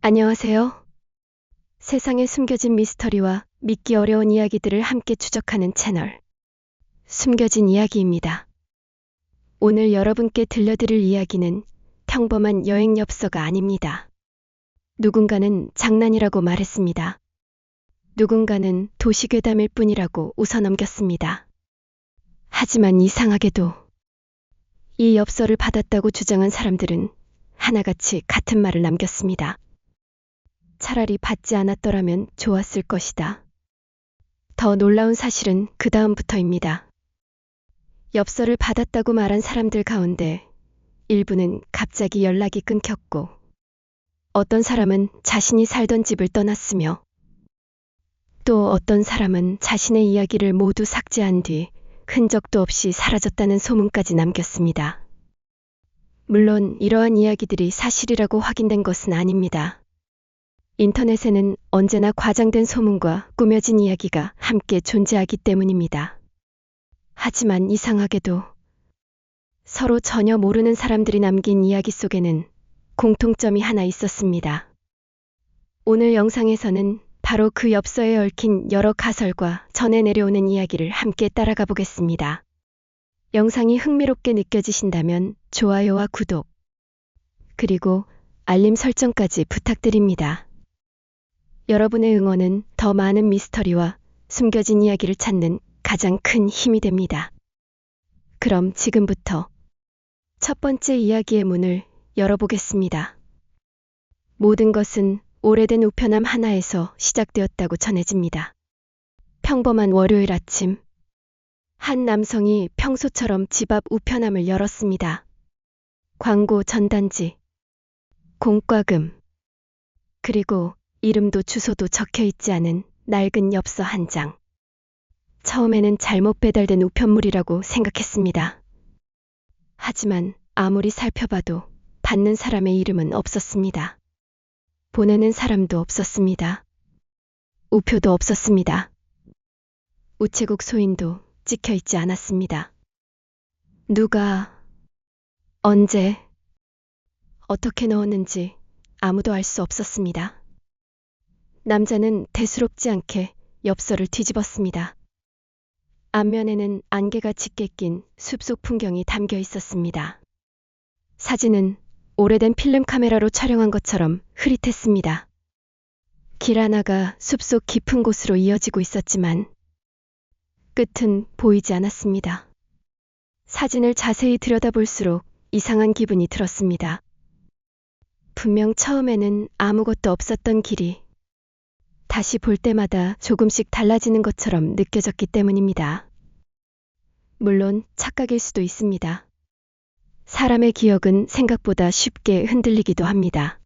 안녕하세요. 세상에 숨겨진 미스터리와 믿기 어려운 이야기들을 함께 추적하는 채널, 숨겨진 이야기입니다. 오늘 여러분께 들려드릴 이야기는 평범한 여행 엽서가 아닙니다. 누군가는 장난이라고 말했습니다. 누군가는 도시괴담일 뿐이라고 웃어넘겼습니다. 하지만 이상하게도 이 엽서를 받았다고 주장한 사람들은 하나같이 같은 말을 남겼습니다. 차라리 받지 않았더라면 좋았을 것이다. 더 놀라운 사실은 그 다음부터입니다. 엽서를 받았다고 말한 사람들 가운데 일부는 갑자기 연락이 끊겼고, 어떤 사람은 자신이 살던 집을 떠났으며, 또 어떤 사람은 자신의 이야기를 모두 삭제한 뒤 흔적도 없이 사라졌다는 소문까지 남겼습니다. 물론 이러한 이야기들이 사실이라고 확인된 것은 아닙니다. 인터넷에는 언제나 과장된 소문과 꾸며진 이야기가 함께 존재하기 때문입니다. 하지만 이상하게도 서로 전혀 모르는 사람들이 남긴 이야기 속에는 공통점이 하나 있었습니다. 오늘 영상에서는 바로 그 엽서에 얽힌 여러 가설과 전해 내려오는 이야기를 함께 따라가 보겠습니다. 영상이 흥미롭게 느껴지신다면 좋아요와 구독, 그리고 알림 설정까지 부탁드립니다. 여러분의 응원은 더 많은 미스터리와 숨겨진 이야기를 찾는 가장 큰 힘이 됩니다. 그럼 지금부터 첫 번째 이야기의 문을 열어보겠습니다. 모든 것은 오래된 우편함 하나에서 시작되었다고 전해집니다. 평범한 월요일 아침, 한 남성이 평소처럼 집 앞 우편함을 열었습니다. 광고 전단지, 공과금, 그리고 이름도 주소도 적혀 있지 않은 낡은 엽서 한 장. 처음에는 잘못 배달된 우편물이라고 생각했습니다. 하지만 아무리 살펴봐도 받는 사람의 이름은 없었습니다. 보내는 사람도 없었습니다. 우표도 없었습니다. 우체국 소인도 찍혀 있지 않았습니다. 누가, 언제, 어떻게 넣었는지 아무도 알 수 없었습니다. 남자는 대수롭지 않게 엽서를 뒤집었습니다. 앞면에는 안개가 짙게 낀 숲속 풍경이 담겨 있었습니다. 사진은 오래된 필름 카메라로 촬영한 것처럼 흐릿했습니다. 길 하나가 숲속 깊은 곳으로 이어지고 있었지만 끝은 보이지 않았습니다. 사진을 자세히 들여다볼수록 이상한 기분이 들었습니다. 분명 처음에는 아무것도 없었던 길이 다시 볼 때마다 조금씩 달라지는 것처럼 느껴졌기 때문입니다. 물론 착각일 수도 있습니다. 사람의 기억은 생각보다 쉽게 흔들리기도 합니다.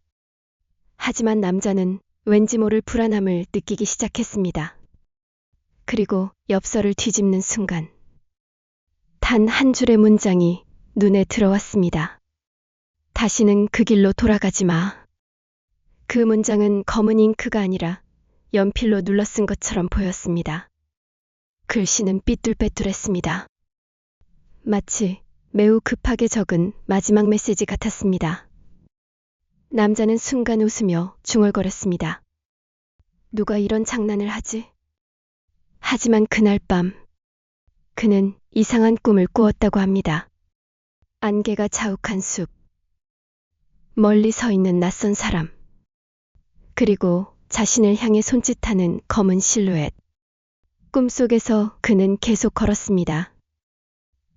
하지만 남자는 왠지 모를 불안함을 느끼기 시작했습니다. 그리고 엽서를 뒤집는 순간 단 한 줄의 문장이 눈에 들어왔습니다. 다시는 그 길로 돌아가지 마. 그 문장은 검은 잉크가 아니라 연필로 눌러쓴 것처럼 보였습니다. 글씨는 삐뚤빼뚤했습니다. 마치 매우 급하게 적은 마지막 메시지 같았습니다. 남자는 순간 웃으며 중얼거렸습니다. 누가 이런 장난을 하지? 하지만 그날 밤 그는 이상한 꿈을 꾸었다고 합니다. 안개가 자욱한 숲, 멀리 서 있는 낯선 사람, 그리고 자신을 향해 손짓하는 검은 실루엣. 꿈속에서 그는 계속 걸었습니다.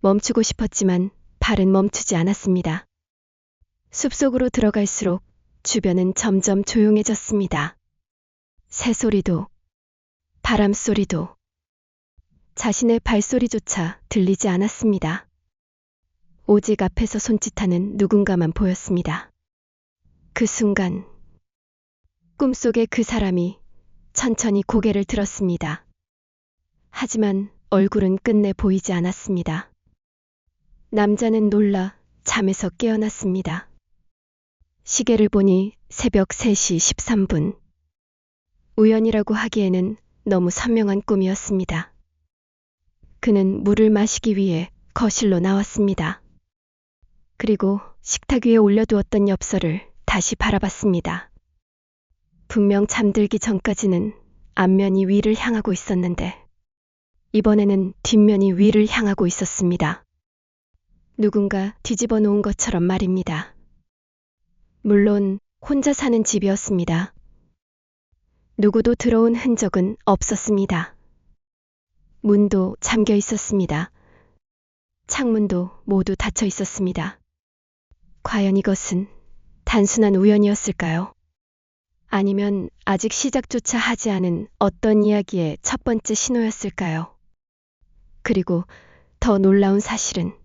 멈추고 싶었지만 발은 멈추지 않았습니다. 숲속으로 들어갈수록 주변은 점점 조용해졌습니다. 새소리도, 바람소리도, 자신의 발소리조차 들리지 않았습니다. 오직 앞에서 손짓하는 누군가만 보였습니다. 그 순간 꿈속의 그 사람이 천천히 고개를 들었습니다. 하지만 얼굴은 끝내 보이지 않았습니다. 남자는 놀라 잠에서 깨어났습니다. 시계를 보니 새벽 3시 13분. 우연이라고 하기에는 너무 선명한 꿈이었습니다. 그는 물을 마시기 위해 거실로 나왔습니다. 그리고 식탁 위에 올려두었던 엽서를 다시 바라봤습니다. 분명 잠들기 전까지는 앞면이 위를 향하고 있었는데 이번에는 뒷면이 위를 향하고 있었습니다. 누군가 뒤집어 놓은 것처럼 말입니다. 물론 혼자 사는 집이었습니다. 누구도 들어온 흔적은 없었습니다. 문도 잠겨 있었습니다. 창문도 모두 닫혀 있었습니다. 과연 이것은 단순한 우연이었을까요? 아니면 아직 시작조차 하지 않은 어떤 이야기의 첫 번째 신호였을까요? 그리고 더 놀라운 사실은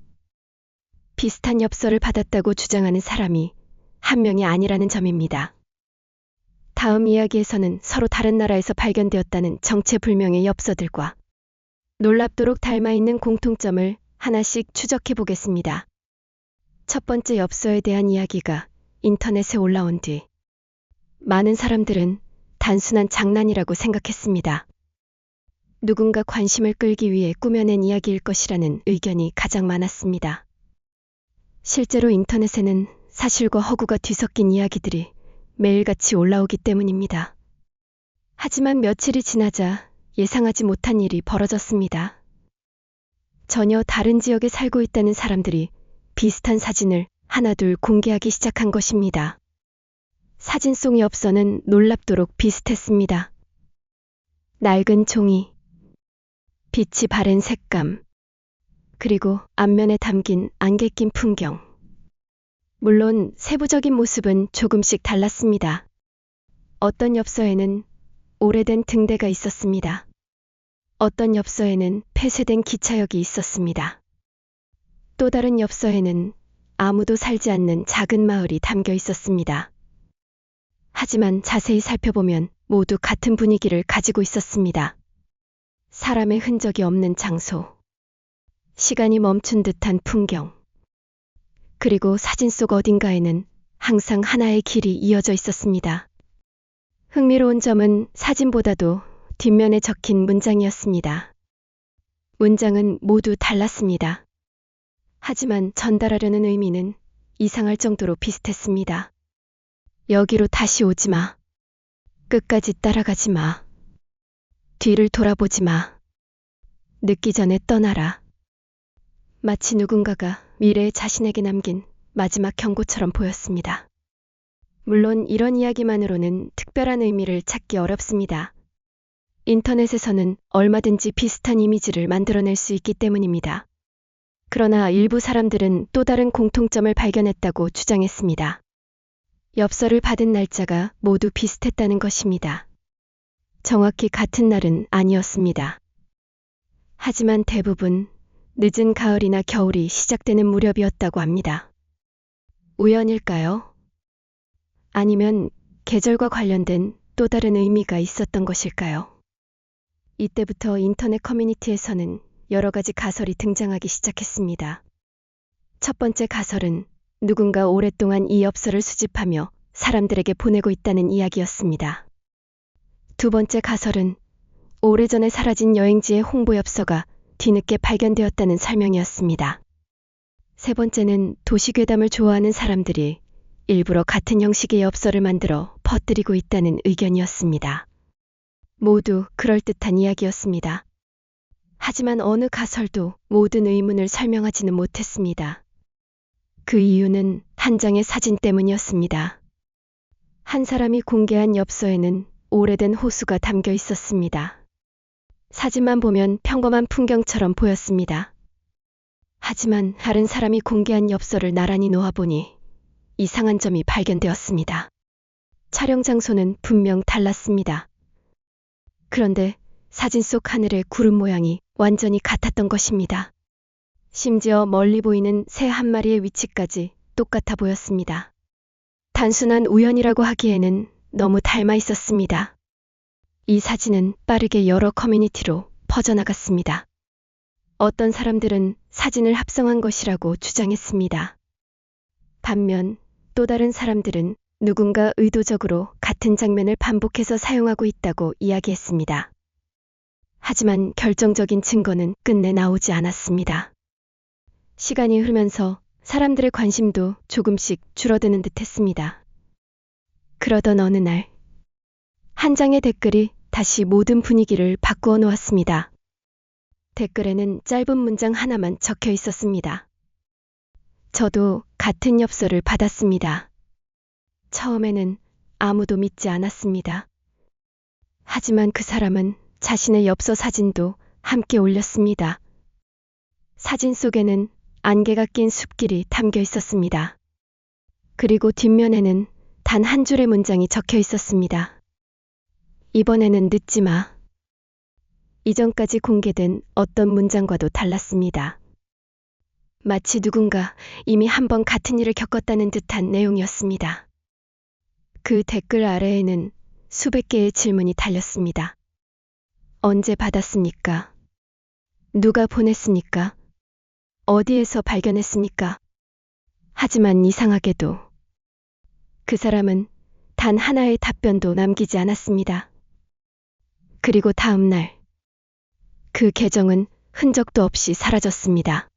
비슷한 엽서를 받았다고 주장하는 사람이 한 명이 아니라는 점입니다. 다음 이야기에서는 서로 다른 나라에서 발견되었다는 정체불명의 엽서들과 놀랍도록 닮아있는 공통점을 하나씩 추적해 보겠습니다. 첫 번째 엽서에 대한 이야기가 인터넷에 올라온 뒤 많은 사람들은 단순한 장난이라고 생각했습니다. 누군가 관심을 끌기 위해 꾸며낸 이야기일 것이라는 의견이 가장 많았습니다. 실제로 인터넷에는 사실과 허구가 뒤섞인 이야기들이 매일같이 올라오기 때문입니다. 하지만 며칠이 지나자 예상하지 못한 일이 벌어졌습니다. 전혀 다른 지역에 살고 있다는 사람들이 비슷한 사진을 하나둘 공개하기 시작한 것입니다. 사진 속 엽서는 놀랍도록 비슷했습니다. 낡은 종이, 빛이 바랜 색감, 그리고 앞면에 담긴 안개 낀 풍경. 물론 세부적인 모습은 조금씩 달랐습니다. 어떤 엽서에는 오래된 등대가 있었습니다. 어떤 엽서에는 폐쇄된 기차역이 있었습니다. 또 다른 엽서에는 아무도 살지 않는 작은 마을이 담겨 있었습니다. 하지만 자세히 살펴보면 모두 같은 분위기를 가지고 있었습니다. 사람의 흔적이 없는 장소, 시간이 멈춘 듯한 풍경, 그리고 사진 속 어딘가에는 항상 하나의 길이 이어져 있었습니다. 흥미로운 점은 사진보다도 뒷면에 적힌 문장이었습니다. 문장은 모두 달랐습니다. 하지만 전달하려는 의미는 이상할 정도로 비슷했습니다. 여기로 다시 오지 마. 끝까지 따라가지 마. 뒤를 돌아보지 마. 늦기 전에 떠나라. 마치 누군가가 미래의 자신에게 남긴 마지막 경고처럼 보였습니다. 물론 이런 이야기만으로는 특별한 의미를 찾기 어렵습니다. 인터넷에서는 얼마든지 비슷한 이미지를 만들어낼 수 있기 때문입니다. 그러나 일부 사람들은 또 다른 공통점을 발견했다고 주장했습니다. 엽서를 받은 날짜가 모두 비슷했다는 것입니다. 정확히 같은 날은 아니었습니다. 하지만 대부분 늦은 가을이나 겨울이 시작되는 무렵이었다고 합니다. 우연일까요? 아니면 계절과 관련된 또 다른 의미가 있었던 것일까요? 이때부터 인터넷 커뮤니티에서는 여러 가지 가설이 등장하기 시작했습니다. 첫 번째 가설은 누군가 오랫동안 이 엽서를 수집하며 사람들에게 보내고 있다는 이야기였습니다. 두 번째 가설은 오래전에 사라진 여행지의 홍보 엽서가 뒤늦게 발견되었다는 설명이었습니다. 세 번째는 도시괴담을 좋아하는 사람들이 일부러 같은 형식의 엽서를 만들어 퍼뜨리고 있다는 의견이었습니다. 모두 그럴듯한 이야기였습니다. 하지만 어느 가설도 모든 의문을 설명하지는 못했습니다. 그 이유는 한 장의 사진 때문이었습니다. 한 사람이 공개한 엽서에는 오래된 호수가 담겨 있었습니다. 사진만 보면 평범한 풍경처럼 보였습니다. 하지만 다른 사람이 공개한 엽서를 나란히 놓아보니 이상한 점이 발견되었습니다. 촬영 장소는 분명 달랐습니다. 그런데 사진 속 하늘의 구름 모양이 완전히 같았던 것입니다. 심지어 멀리 보이는 새 한 마리의 위치까지 똑같아 보였습니다. 단순한 우연이라고 하기에는 너무 닮아 있었습니다. 이 사진은 빠르게 여러 커뮤니티로 퍼져나갔습니다. 어떤 사람들은 사진을 합성한 것이라고 주장했습니다. 반면 또 다른 사람들은 누군가 의도적으로 같은 장면을 반복해서 사용하고 있다고 이야기했습니다. 하지만 결정적인 증거는 끝내 나오지 않았습니다. 시간이 흐르면서 사람들의 관심도 조금씩 줄어드는 듯 했습니다. 그러던 어느 날 한 장의 댓글이 다시 모든 분위기를 바꾸어 놓았습니다. 댓글에는 짧은 문장 하나만 적혀 있었습니다. 저도 같은 엽서를 받았습니다. 처음에는 아무도 믿지 않았습니다. 하지만 그 사람은 자신의 엽서 사진도 함께 올렸습니다. 사진 속에는 안개가 낀 숲길이 담겨 있었습니다. 그리고 뒷면에는 단 한 줄의 문장이 적혀 있었습니다. 이번에는 늦지 마. 이전까지 공개된 어떤 문장과도 달랐습니다. 마치 누군가 이미 한 번 같은 일을 겪었다는 듯한 내용이었습니다. 그 댓글 아래에는 수백 개의 질문이 달렸습니다. 언제 받았습니까? 누가 보냈습니까? 어디에서 발견했습니까? 하지만 이상하게도 그 사람은 단 하나의 답변도 남기지 않았습니다. 그리고 다음 날, 그 계정은 흔적도 없이 사라졌습니다.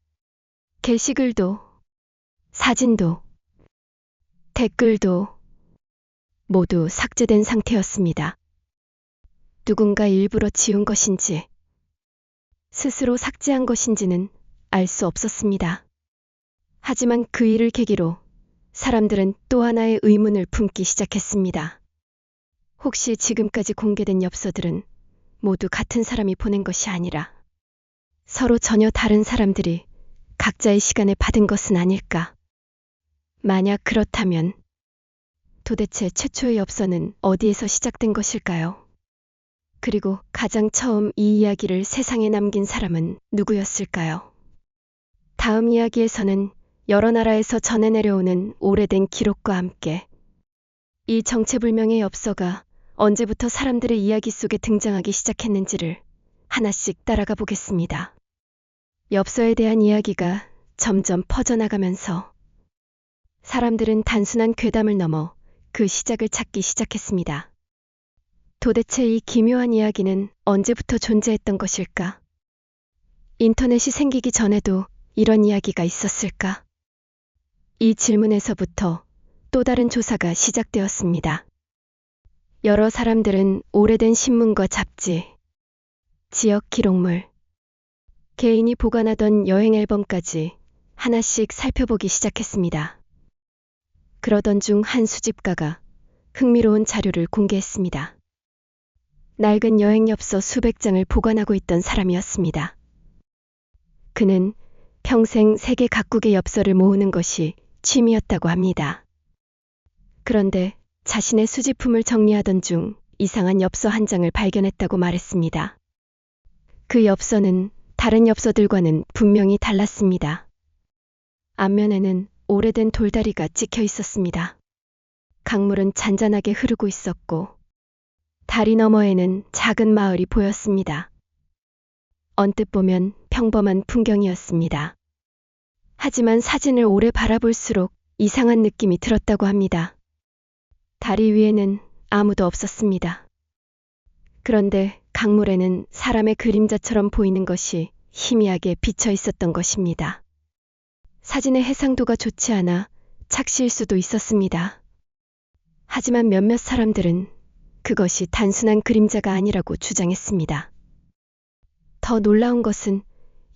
게시글도, 사진도, 댓글도 모두 삭제된 상태였습니다. 누군가 일부러 지운 것인지, 스스로 삭제한 것인지는 알 수 없었습니다. 하지만 그 일을 계기로 사람들은 또 하나의 의문을 품기 시작했습니다. 혹시 지금까지 공개된 엽서들은 모두 같은 사람이 보낸 것이 아니라 서로 전혀 다른 사람들이 각자의 시간에 받은 것은 아닐까? 만약 그렇다면 도대체 최초의 엽서는 어디에서 시작된 것일까요? 그리고 가장 처음 이 이야기를 세상에 남긴 사람은 누구였을까요? 다음 이야기에서는 여러 나라에서 전해 내려오는 오래된 기록과 함께 이 정체불명의 엽서가 언제부터 사람들의 이야기 속에 등장하기 시작했는지를 하나씩 따라가 보겠습니다. 엽서에 대한 이야기가 점점 퍼져나가면서 사람들은 단순한 괴담을 넘어 그 시작을 찾기 시작했습니다. 도대체 이 기묘한 이야기는 언제부터 존재했던 것일까? 인터넷이 생기기 전에도 이런 이야기가 있었을까? 이 질문에서부터 또 다른 조사가 시작되었습니다. 여러 사람들은 오래된 신문과 잡지, 지역 기록물, 개인이 보관하던 여행 앨범까지 하나씩 살펴보기 시작했습니다. 그러던 중 한 수집가가 흥미로운 자료를 공개했습니다. 낡은 여행 엽서 수백 장을 보관하고 있던 사람이었습니다. 그는 평생 세계 각국의 엽서를 모으는 것이 취미였다고 합니다. 그런데 자신의 수집품을 정리하던 중 이상한 엽서 한 장을 발견했다고 말했습니다. 그 엽서는 다른 엽서들과는 분명히 달랐습니다. 앞면에는 오래된 돌다리가 찍혀 있었습니다. 강물은 잔잔하게 흐르고 있었고 다리 너머에는 작은 마을이 보였습니다. 언뜻 보면 평범한 풍경이었습니다. 하지만 사진을 오래 바라볼수록 이상한 느낌이 들었다고 합니다. 다리 위에는 아무도 없었습니다. 그런데 강물에는 사람의 그림자처럼 보이는 것이 희미하게 비쳐 있었던 것입니다. 사진의 해상도가 좋지 않아 착시일 수도 있었습니다. 하지만 몇몇 사람들은 그것이 단순한 그림자가 아니라고 주장했습니다. 더 놀라운 것은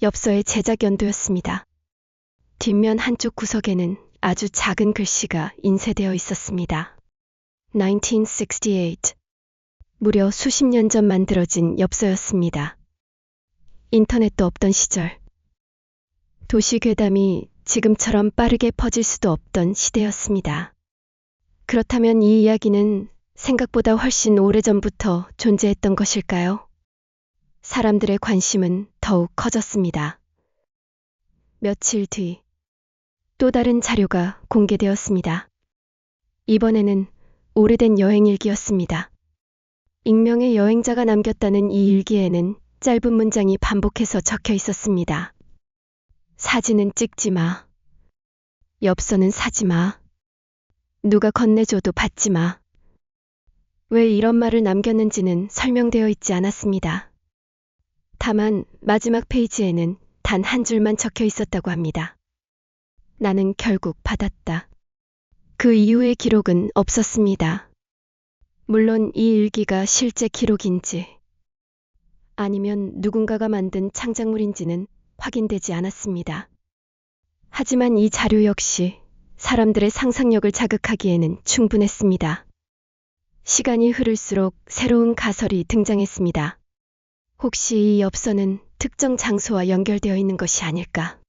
엽서의 제작 연도였습니다. 뒷면 한쪽 구석에는 아주 작은 글씨가 인쇄되어 있었습니다. 1968. 무려 수십 년 전 만들어진 엽서였습니다. 인터넷도 없던 시절. 도시 괴담이 지금처럼 빠르게 퍼질 수도 없던 시대였습니다. 그렇다면 이 이야기는 생각보다 훨씬 오래전부터 존재했던 것일까요? 사람들의 관심은 더욱 커졌습니다. 며칠 뒤, 또 다른 자료가 공개되었습니다. 이번에는 오래된 여행 일기였습니다. 익명의 여행자가 남겼다는 이 일기에는 짧은 문장이 반복해서 적혀 있었습니다. 사진은 찍지 마. 엽서는 사지 마. 누가 건네줘도 받지 마. 왜 이런 말을 남겼는지는 설명되어 있지 않았습니다. 다만 마지막 페이지에는 단 한 줄만 적혀 있었다고 합니다. 나는 결국 받았다. 그 이후의 기록은 없었습니다. 물론 이 일기가 실제 기록인지 아니면 누군가가 만든 창작물인지는 확인되지 않았습니다. 하지만 이 자료 역시 사람들의 상상력을 자극하기에는 충분했습니다. 시간이 흐를수록 새로운 가설이 등장했습니다. 혹시 이 엽서는 특정 장소와 연결되어 있는 것이 아닐까?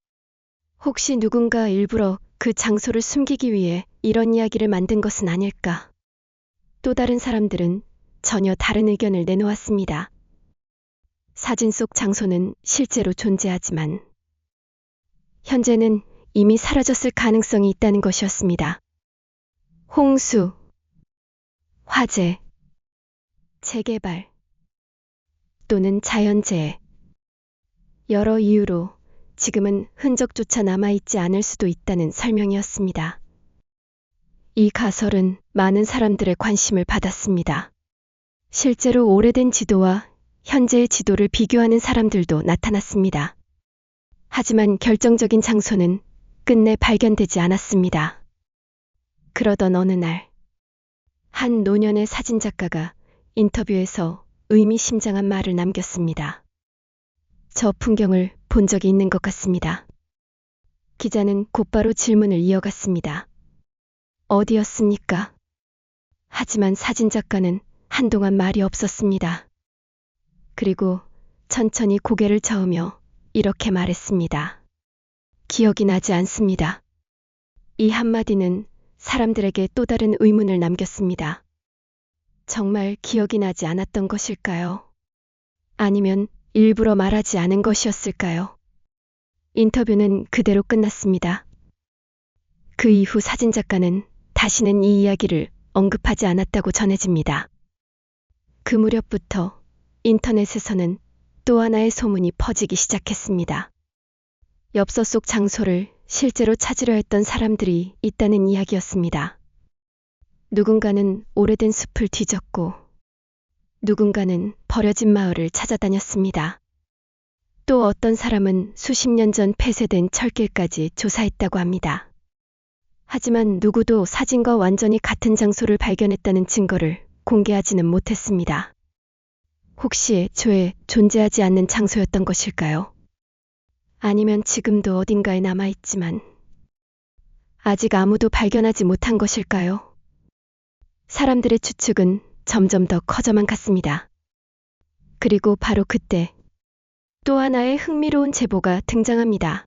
혹시 누군가 일부러 그 장소를 숨기기 위해 이런 이야기를 만든 것은 아닐까? 또 다른 사람들은 전혀 다른 의견을 내놓았습니다. 사진 속 장소는 실제로 존재하지만 현재는 이미 사라졌을 가능성이 있다는 것이었습니다. 홍수, 화재, 재개발, 또는 자연재해. 여러 이유로 지금은 흔적조차 남아있지 않을 수도 있다는 설명이었습니다. 이 가설은 많은 사람들의 관심을 받았습니다. 실제로 오래된 지도와 현재의 지도를 비교하는 사람들도 나타났습니다. 하지만 결정적인 장소는 끝내 발견되지 않았습니다. 그러던 어느 날, 한 노년의 사진작가가 인터뷰에서 의미심장한 말을 남겼습니다. 저 풍경을 본 적이 있는 것 같습니다. 기자는 곧바로 질문을 이어갔습니다. 어디였습니까? 하지만 사진작가는 한동안 말이 없었습니다. 그리고 천천히 고개를 저으며 이렇게 말했습니다. 기억이 나지 않습니다. 이 한마디는 사람들에게 또 다른 의문을 남겼습니다. 정말 기억이 나지 않았던 것일까요? 아니면 일부러 말하지 않은 것이었을까요? 인터뷰는 그대로 끝났습니다. 그 이후 사진작가는 다시는 이 이야기를 언급하지 않았다고 전해집니다. 그 무렵부터 인터넷에서는 또 하나의 소문이 퍼지기 시작했습니다. 엽서 속 장소를 실제로 찾으려 했던 사람들이 있다는 이야기였습니다. 누군가는 오래된 숲을 뒤졌고 누군가는 버려진 마을을 찾아다녔습니다. 또 어떤 사람은 수십 년 전 폐쇄된 철길까지 조사했다고 합니다. 하지만 누구도 사진과 완전히 같은 장소를 발견했다는 증거를 공개하지는 못했습니다. 혹시 애초에 존재하지 않는 장소였던 것일까요? 아니면 지금도 어딘가에 남아있지만 아직 아무도 발견하지 못한 것일까요? 사람들의 추측은 점점 더 커져만 갔습니다. 그리고 바로 그때 또 하나의 흥미로운 제보가 등장합니다.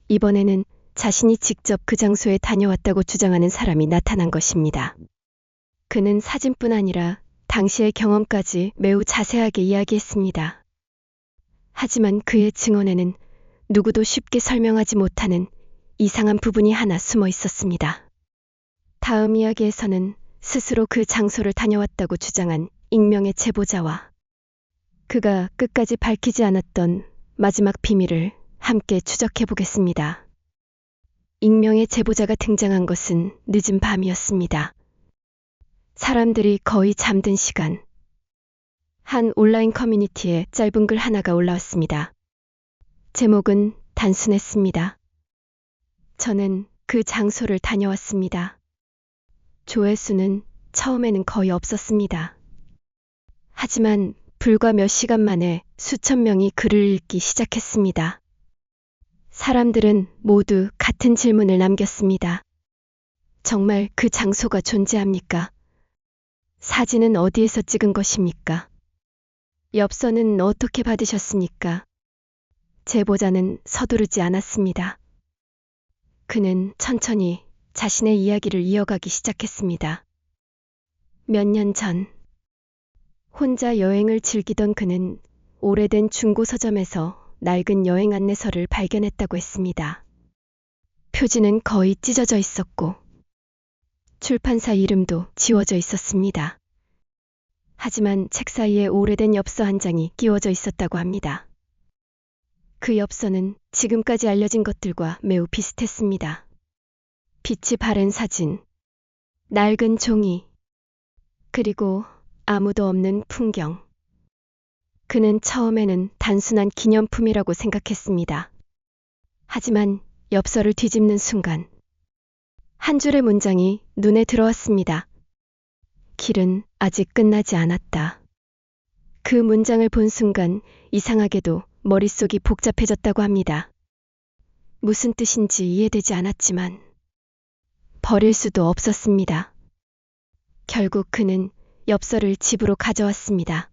이번에는 자신이 직접 그 장소에 다녀왔다고 주장하는 사람이 나타난 것입니다. 그는 사진뿐 아니라 당시의 경험까지 매우 자세하게 이야기했습니다. 하지만 그의 증언에는 누구도 쉽게 설명하지 못하는 이상한 부분이 하나 숨어 있었습니다. 다음 이야기에서는 스스로 그 장소를 다녀왔다고 주장한 익명의 제보자와 그가 끝까지 밝히지 않았던 마지막 비밀을 함께 추적해 보겠습니다. 익명의 제보자가 등장한 것은 늦은 밤이었습니다. 사람들이 거의 잠든 시간. 한 온라인 커뮤니티에 짧은 글 하나가 올라왔습니다. 제목은 단순했습니다. 저는 그 장소를 다녀왔습니다. 조회수는 처음에는 거의 없었습니다. 하지만 불과 몇 시간 만에 수천 명이 글을 읽기 시작했습니다. 사람들은 모두 같은 질문을 남겼습니다. 정말 그 장소가 존재합니까? 사진은 어디에서 찍은 것입니까? 엽서는 어떻게 받으셨습니까? 제보자는 서두르지 않았습니다. 그는 천천히 자신의 이야기를 이어가기 시작했습니다. 몇 년 전, 혼자 여행을 즐기던 그는 오래된 중고 서점에서 낡은 여행 안내서를 발견했다고 했습니다. 표지는 거의 찢어져 있었고 출판사 이름도 지워져 있었습니다. 하지만 책 사이에 오래된 엽서 한 장이 끼워져 있었다고 합니다. 그 엽서는 지금까지 알려진 것들과 매우 비슷했습니다. 빛이 바랜 사진, 낡은 종이, 그리고 아무도 없는 풍경. 그는 처음에는 단순한 기념품이라고 생각했습니다. 하지만 엽서를 뒤집는 순간 한 줄의 문장이 눈에 들어왔습니다. 길은 아직 끝나지 않았다. 그 문장을 본 순간 이상하게도 머릿속이 복잡해졌다고 합니다. 무슨 뜻인지 이해되지 않았지만 버릴 수도 없었습니다. 결국 그는 엽서를 집으로 가져왔습니다.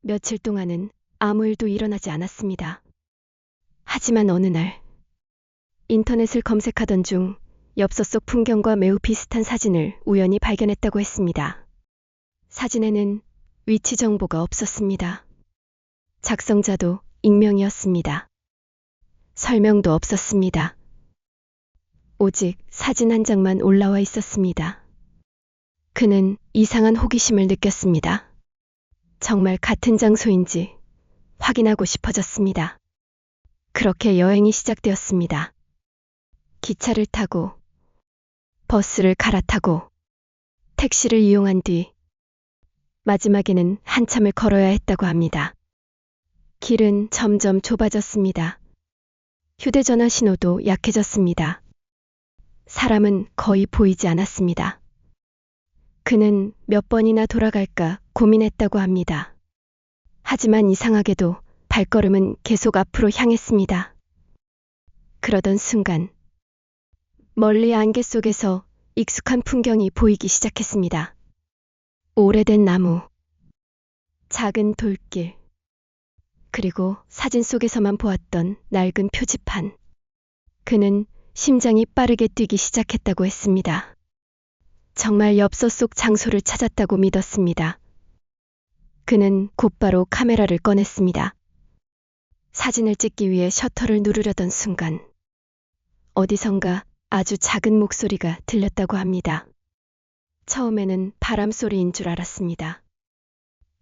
며칠 동안은 아무 일도 일어나지 않았습니다. 하지만 어느 날 인터넷을 검색하던 중 엽서 속 풍경과 매우 비슷한 사진을 우연히 발견했다고 했습니다. 사진에는 위치 정보가 없었습니다. 작성자도 익명이었습니다. 설명도 없었습니다. 오직 사진 한 장만 올라와 있었습니다. 그는 이상한 호기심을 느꼈습니다. 정말 같은 장소인지 확인하고 싶어졌습니다. 그렇게 여행이 시작되었습니다. 기차를 타고, 버스를 갈아타고, 택시를 이용한 뒤, 마지막에는 한참을 걸어야 했다고 합니다. 길은 점점 좁아졌습니다. 휴대전화 신호도 약해졌습니다. 사람은 거의 보이지 않았습니다. 그는 몇 번이나 돌아갈까 고민했다고 합니다. 하지만 이상하게도 발걸음은 계속 앞으로 향했습니다. 그러던 순간 멀리 안개 속에서 익숙한 풍경이 보이기 시작했습니다. 오래된 나무, 작은 돌길, 그리고 사진 속에서만 보았던 낡은 표지판. 그는 심장이 빠르게 뛰기 시작했다고 했습니다. 정말 엽서 속 장소를 찾았다고 믿었습니다. 그는 곧바로 카메라를 꺼냈습니다. 사진을 찍기 위해 셔터를 누르려던 순간 어디선가 아주 작은 목소리가 들렸다고 합니다. 처음에는 바람 소리인 줄 알았습니다.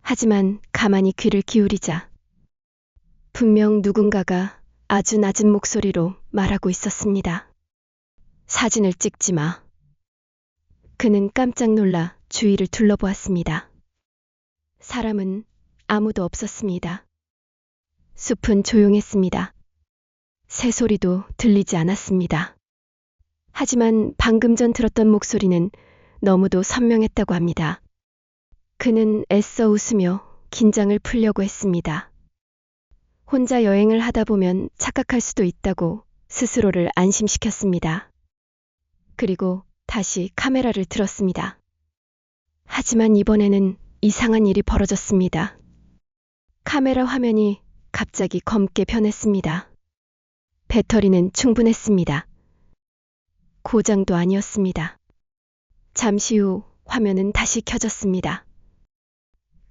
하지만 가만히 귀를 기울이자 분명 누군가가 아주 낮은 목소리로 말하고 있었습니다. 사진을 찍지 마. 그는 깜짝 놀라 주위를 둘러보았습니다. 사람은 아무도 없었습니다. 숲은 조용했습니다. 새소리도 들리지 않았습니다. 하지만 방금 전 들었던 목소리는 너무도 선명했다고 합니다. 그는 애써 웃으며 긴장을 풀려고 했습니다. 혼자 여행을 하다 보면 착각할 수도 있다고 스스로를 안심시켰습니다. 그리고 다시 카메라를 들었습니다. 하지만 이번에는 이상한 일이 벌어졌습니다. 카메라 화면이 갑자기 검게 변했습니다. 배터리는 충분했습니다. 고장도 아니었습니다. 잠시 후 화면은 다시 켜졌습니다.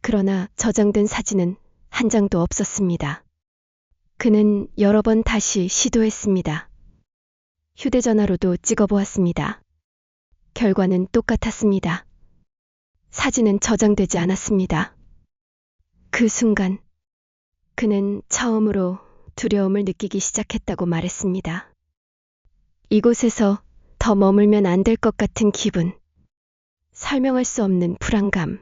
그러나 저장된 사진은 한 장도 없었습니다. 그는 여러 번 다시 시도했습니다. 휴대전화로도 찍어보았습니다. 결과는 똑같았습니다. 사진은 저장되지 않았습니다. 그 순간 그는 처음으로 두려움을 느끼기 시작했다고 말했습니다. 이곳에서 더 머물면 안 될 것 같은 기분, 설명할 수 없는 불안감,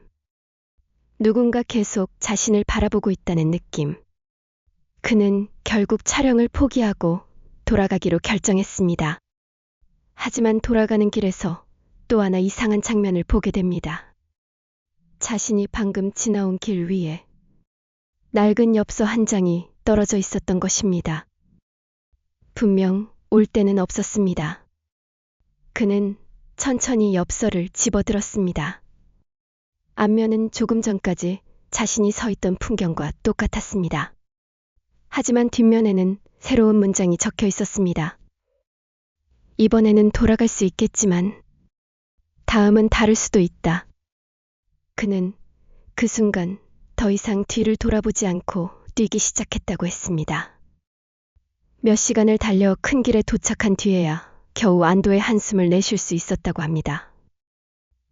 누군가 계속 자신을 바라보고 있다는 느낌. 그는 결국 촬영을 포기하고 돌아가기로 결정했습니다. 하지만 돌아가는 길에서 또 하나 이상한 장면을 보게 됩니다. 자신이 방금 지나온 길 위에 낡은 엽서 한 장이 떨어져 있었던 것입니다. 분명 올 때는 없었습니다. 그는 천천히 엽서를 집어들었습니다. 앞면은 조금 전까지 자신이 서 있던 풍경과 똑같았습니다. 하지만 뒷면에는 새로운 문장이 적혀 있었습니다. 이번에는 돌아갈 수 있겠지만 다음은 다를 수도 있다. 그는 그 순간 더 이상 뒤를 돌아보지 않고 뛰기 시작했다고 했습니다. 몇 시간을 달려 큰 길에 도착한 뒤에야 겨우 안도의 한숨을 내쉴 수 있었다고 합니다.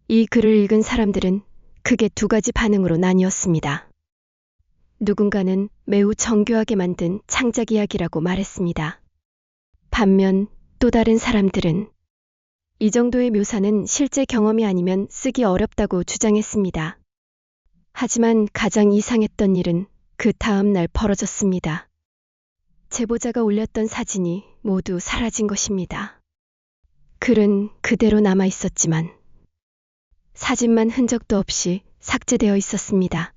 이 글을 읽은 사람들은 크게 두 가지 반응으로 나뉘었습니다. 누군가는 매우 정교하게 만든 창작 이야기라고 말했습니다. 반면 또 다른 사람들은 이 정도의 묘사는 실제 경험이 아니면 쓰기 어렵다고 주장했습니다. 하지만 가장 이상했던 일은 그 다음 날 벌어졌습니다. 제보자가 올렸던 사진이 모두 사라진 것입니다. 글은 그대로 남아 있었지만 사진만 흔적도 없이 삭제되어 있었습니다.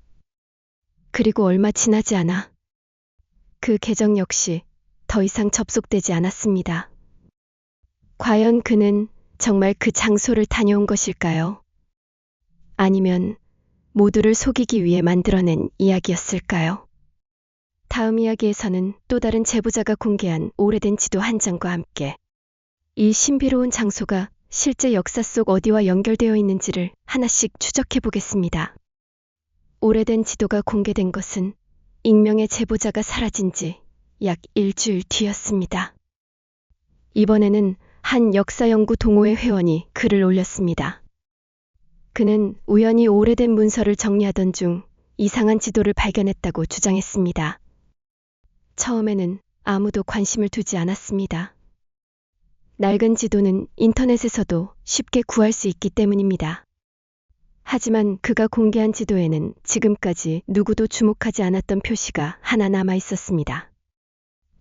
그리고 얼마 지나지 않아 그 계정 역시 더 이상 접속되지 않았습니다. 과연 그는 정말 그 장소를 다녀온 것일까요? 아니면 모두를 속이기 위해 만들어낸 이야기였을까요? 다음 이야기에서는 또 다른 제보자가 공개한 오래된 지도 한 장과 함께 이 신비로운 장소가 실제 역사 속 어디와 연결되어 있는지를 하나씩 추적해 보겠습니다. 오래된 지도가 공개된 것은 익명의 제보자가 사라진 지 약 일주일 뒤였습니다. 이번에는 한 역사연구 동호회 회원이 글을 올렸습니다. 그는 우연히 오래된 문서를 정리하던 중 이상한 지도를 발견했다고 주장했습니다. 처음에는 아무도 관심을 두지 않았습니다. 낡은 지도는 인터넷에서도 쉽게 구할 수 있기 때문입니다. 하지만 그가 공개한 지도에는 지금까지 누구도 주목하지 않았던 표시가 하나 남아 있었습니다.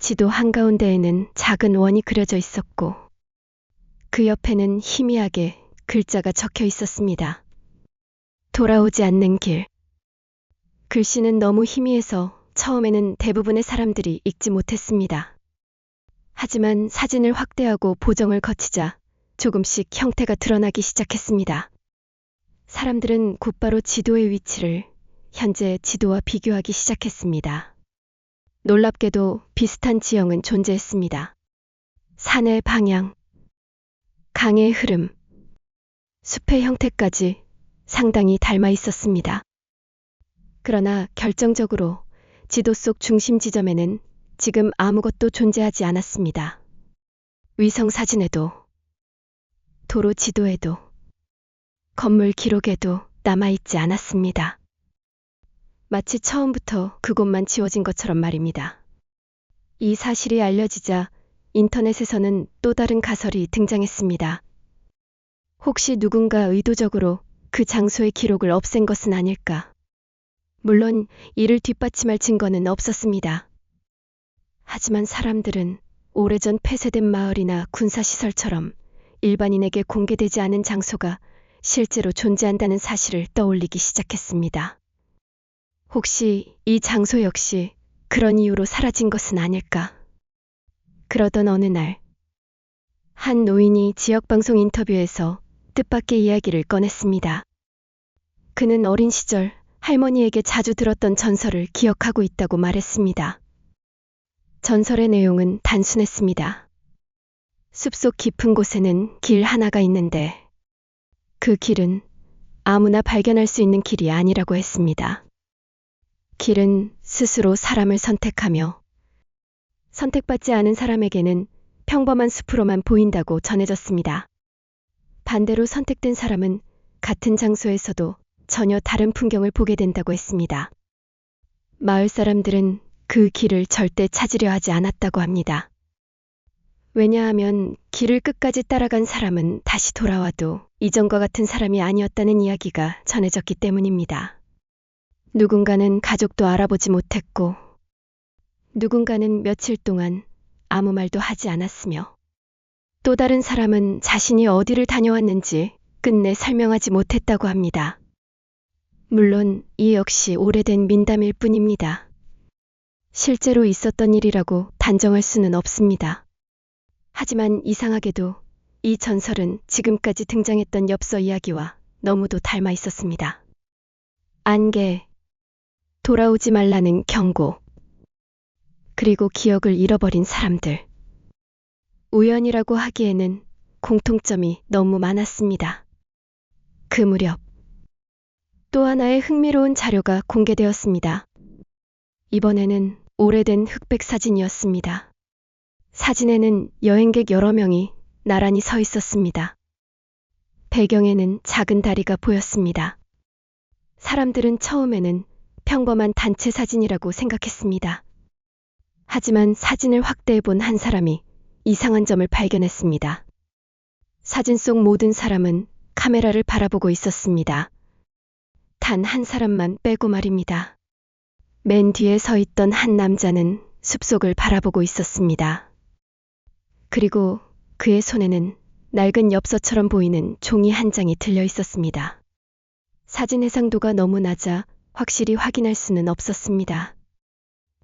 지도 한가운데에는 작은 원이 그려져 있었고 그 옆에는 희미하게 글자가 적혀 있었습니다. 돌아오지 않는 길. 글씨는 너무 희미해서 처음에는 대부분의 사람들이 읽지 못했습니다. 하지만 사진을 확대하고 보정을 거치자 조금씩 형태가 드러나기 시작했습니다. 사람들은 곧바로 지도의 위치를 현재 지도와 비교하기 시작했습니다. 놀랍게도 비슷한 지형은 존재했습니다. 산의 방향, 강의 흐름, 숲의 형태까지 상당히 닮아 있었습니다. 그러나 결정적으로 지도 속 중심 지점에는 지금 아무것도 존재하지 않았습니다. 위성 사진에도, 도로 지도에도, 건물 기록에도 남아있지 않았습니다. 마치 처음부터 그곳만 지워진 것처럼 말입니다. 이 사실이 알려지자 인터넷에서는 또 다른 가설이 등장했습니다. 혹시 누군가 의도적으로 그 장소의 기록을 없앤 것은 아닐까? 물론 이를 뒷받침할 증거는 없었습니다. 하지만 사람들은 오래전 폐쇄된 마을이나 군사시설처럼 일반인에게 공개되지 않은 장소가 실제로 존재한다는 사실을 떠올리기 시작했습니다. 혹시 이 장소 역시 그런 이유로 사라진 것은 아닐까? 그러던 어느 날, 한 노인이 지역방송 인터뷰에서 뜻밖의 이야기를 꺼냈습니다. 그는 어린 시절 할머니에게 자주 들었던 전설을 기억하고 있다고 말했습니다. 전설의 내용은 단순했습니다. 숲속 깊은 곳에는 길 하나가 있는데 그 길은 아무나 발견할 수 있는 길이 아니라고 했습니다. 길은 스스로 사람을 선택하며 선택받지 않은 사람에게는 평범한 숲으로만 보인다고 전해졌습니다. 반대로 선택된 사람은 같은 장소에서도 전혀 다른 풍경을 보게 된다고 했습니다. 마을 사람들은 그 길을 절대 찾으려 하지 않았다고 합니다. 왜냐하면 길을 끝까지 따라간 사람은 다시 돌아와도 이전과 같은 사람이 아니었다는 이야기가 전해졌기 때문입니다. 누군가는 가족도 알아보지 못했고, 누군가는 며칠 동안 아무 말도 하지 않았으며, 또 다른 사람은 자신이 어디를 다녀왔는지 끝내 설명하지 못했다고 합니다. 물론 이 역시 오래된 민담일 뿐입니다. 실제로 있었던 일이라고 단정할 수는 없습니다. 하지만 이상하게도 이 전설은 지금까지 등장했던 엽서 이야기와 너무도 닮아 있었습니다. 안개, 돌아오지 말라는 경고, 그리고 기억을 잃어버린 사람들. 우연이라고 하기에는 공통점이 너무 많았습니다. 그 무렵 또 하나의 흥미로운 자료가 공개되었습니다. 이번에는 오래된 흑백 사진이었습니다. 사진에는 여행객 여러 명이 나란히 서 있었습니다. 배경에는 작은 다리가 보였습니다. 사람들은 처음에는 평범한 단체 사진이라고 생각했습니다. 하지만 사진을 확대해 본 한 사람이 이상한 점을 발견했습니다. 사진 속 모든 사람은 카메라를 바라보고 있었습니다. 단 한 사람만 빼고 말입니다. 맨 뒤에 서 있던 한 남자는 숲속을 바라보고 있었습니다. 그리고 그의 손에는 낡은 엽서처럼 보이는 종이 한 장이 들려 있었습니다. 사진 해상도가 너무 낮아 확실히 확인할 수는 없었습니다.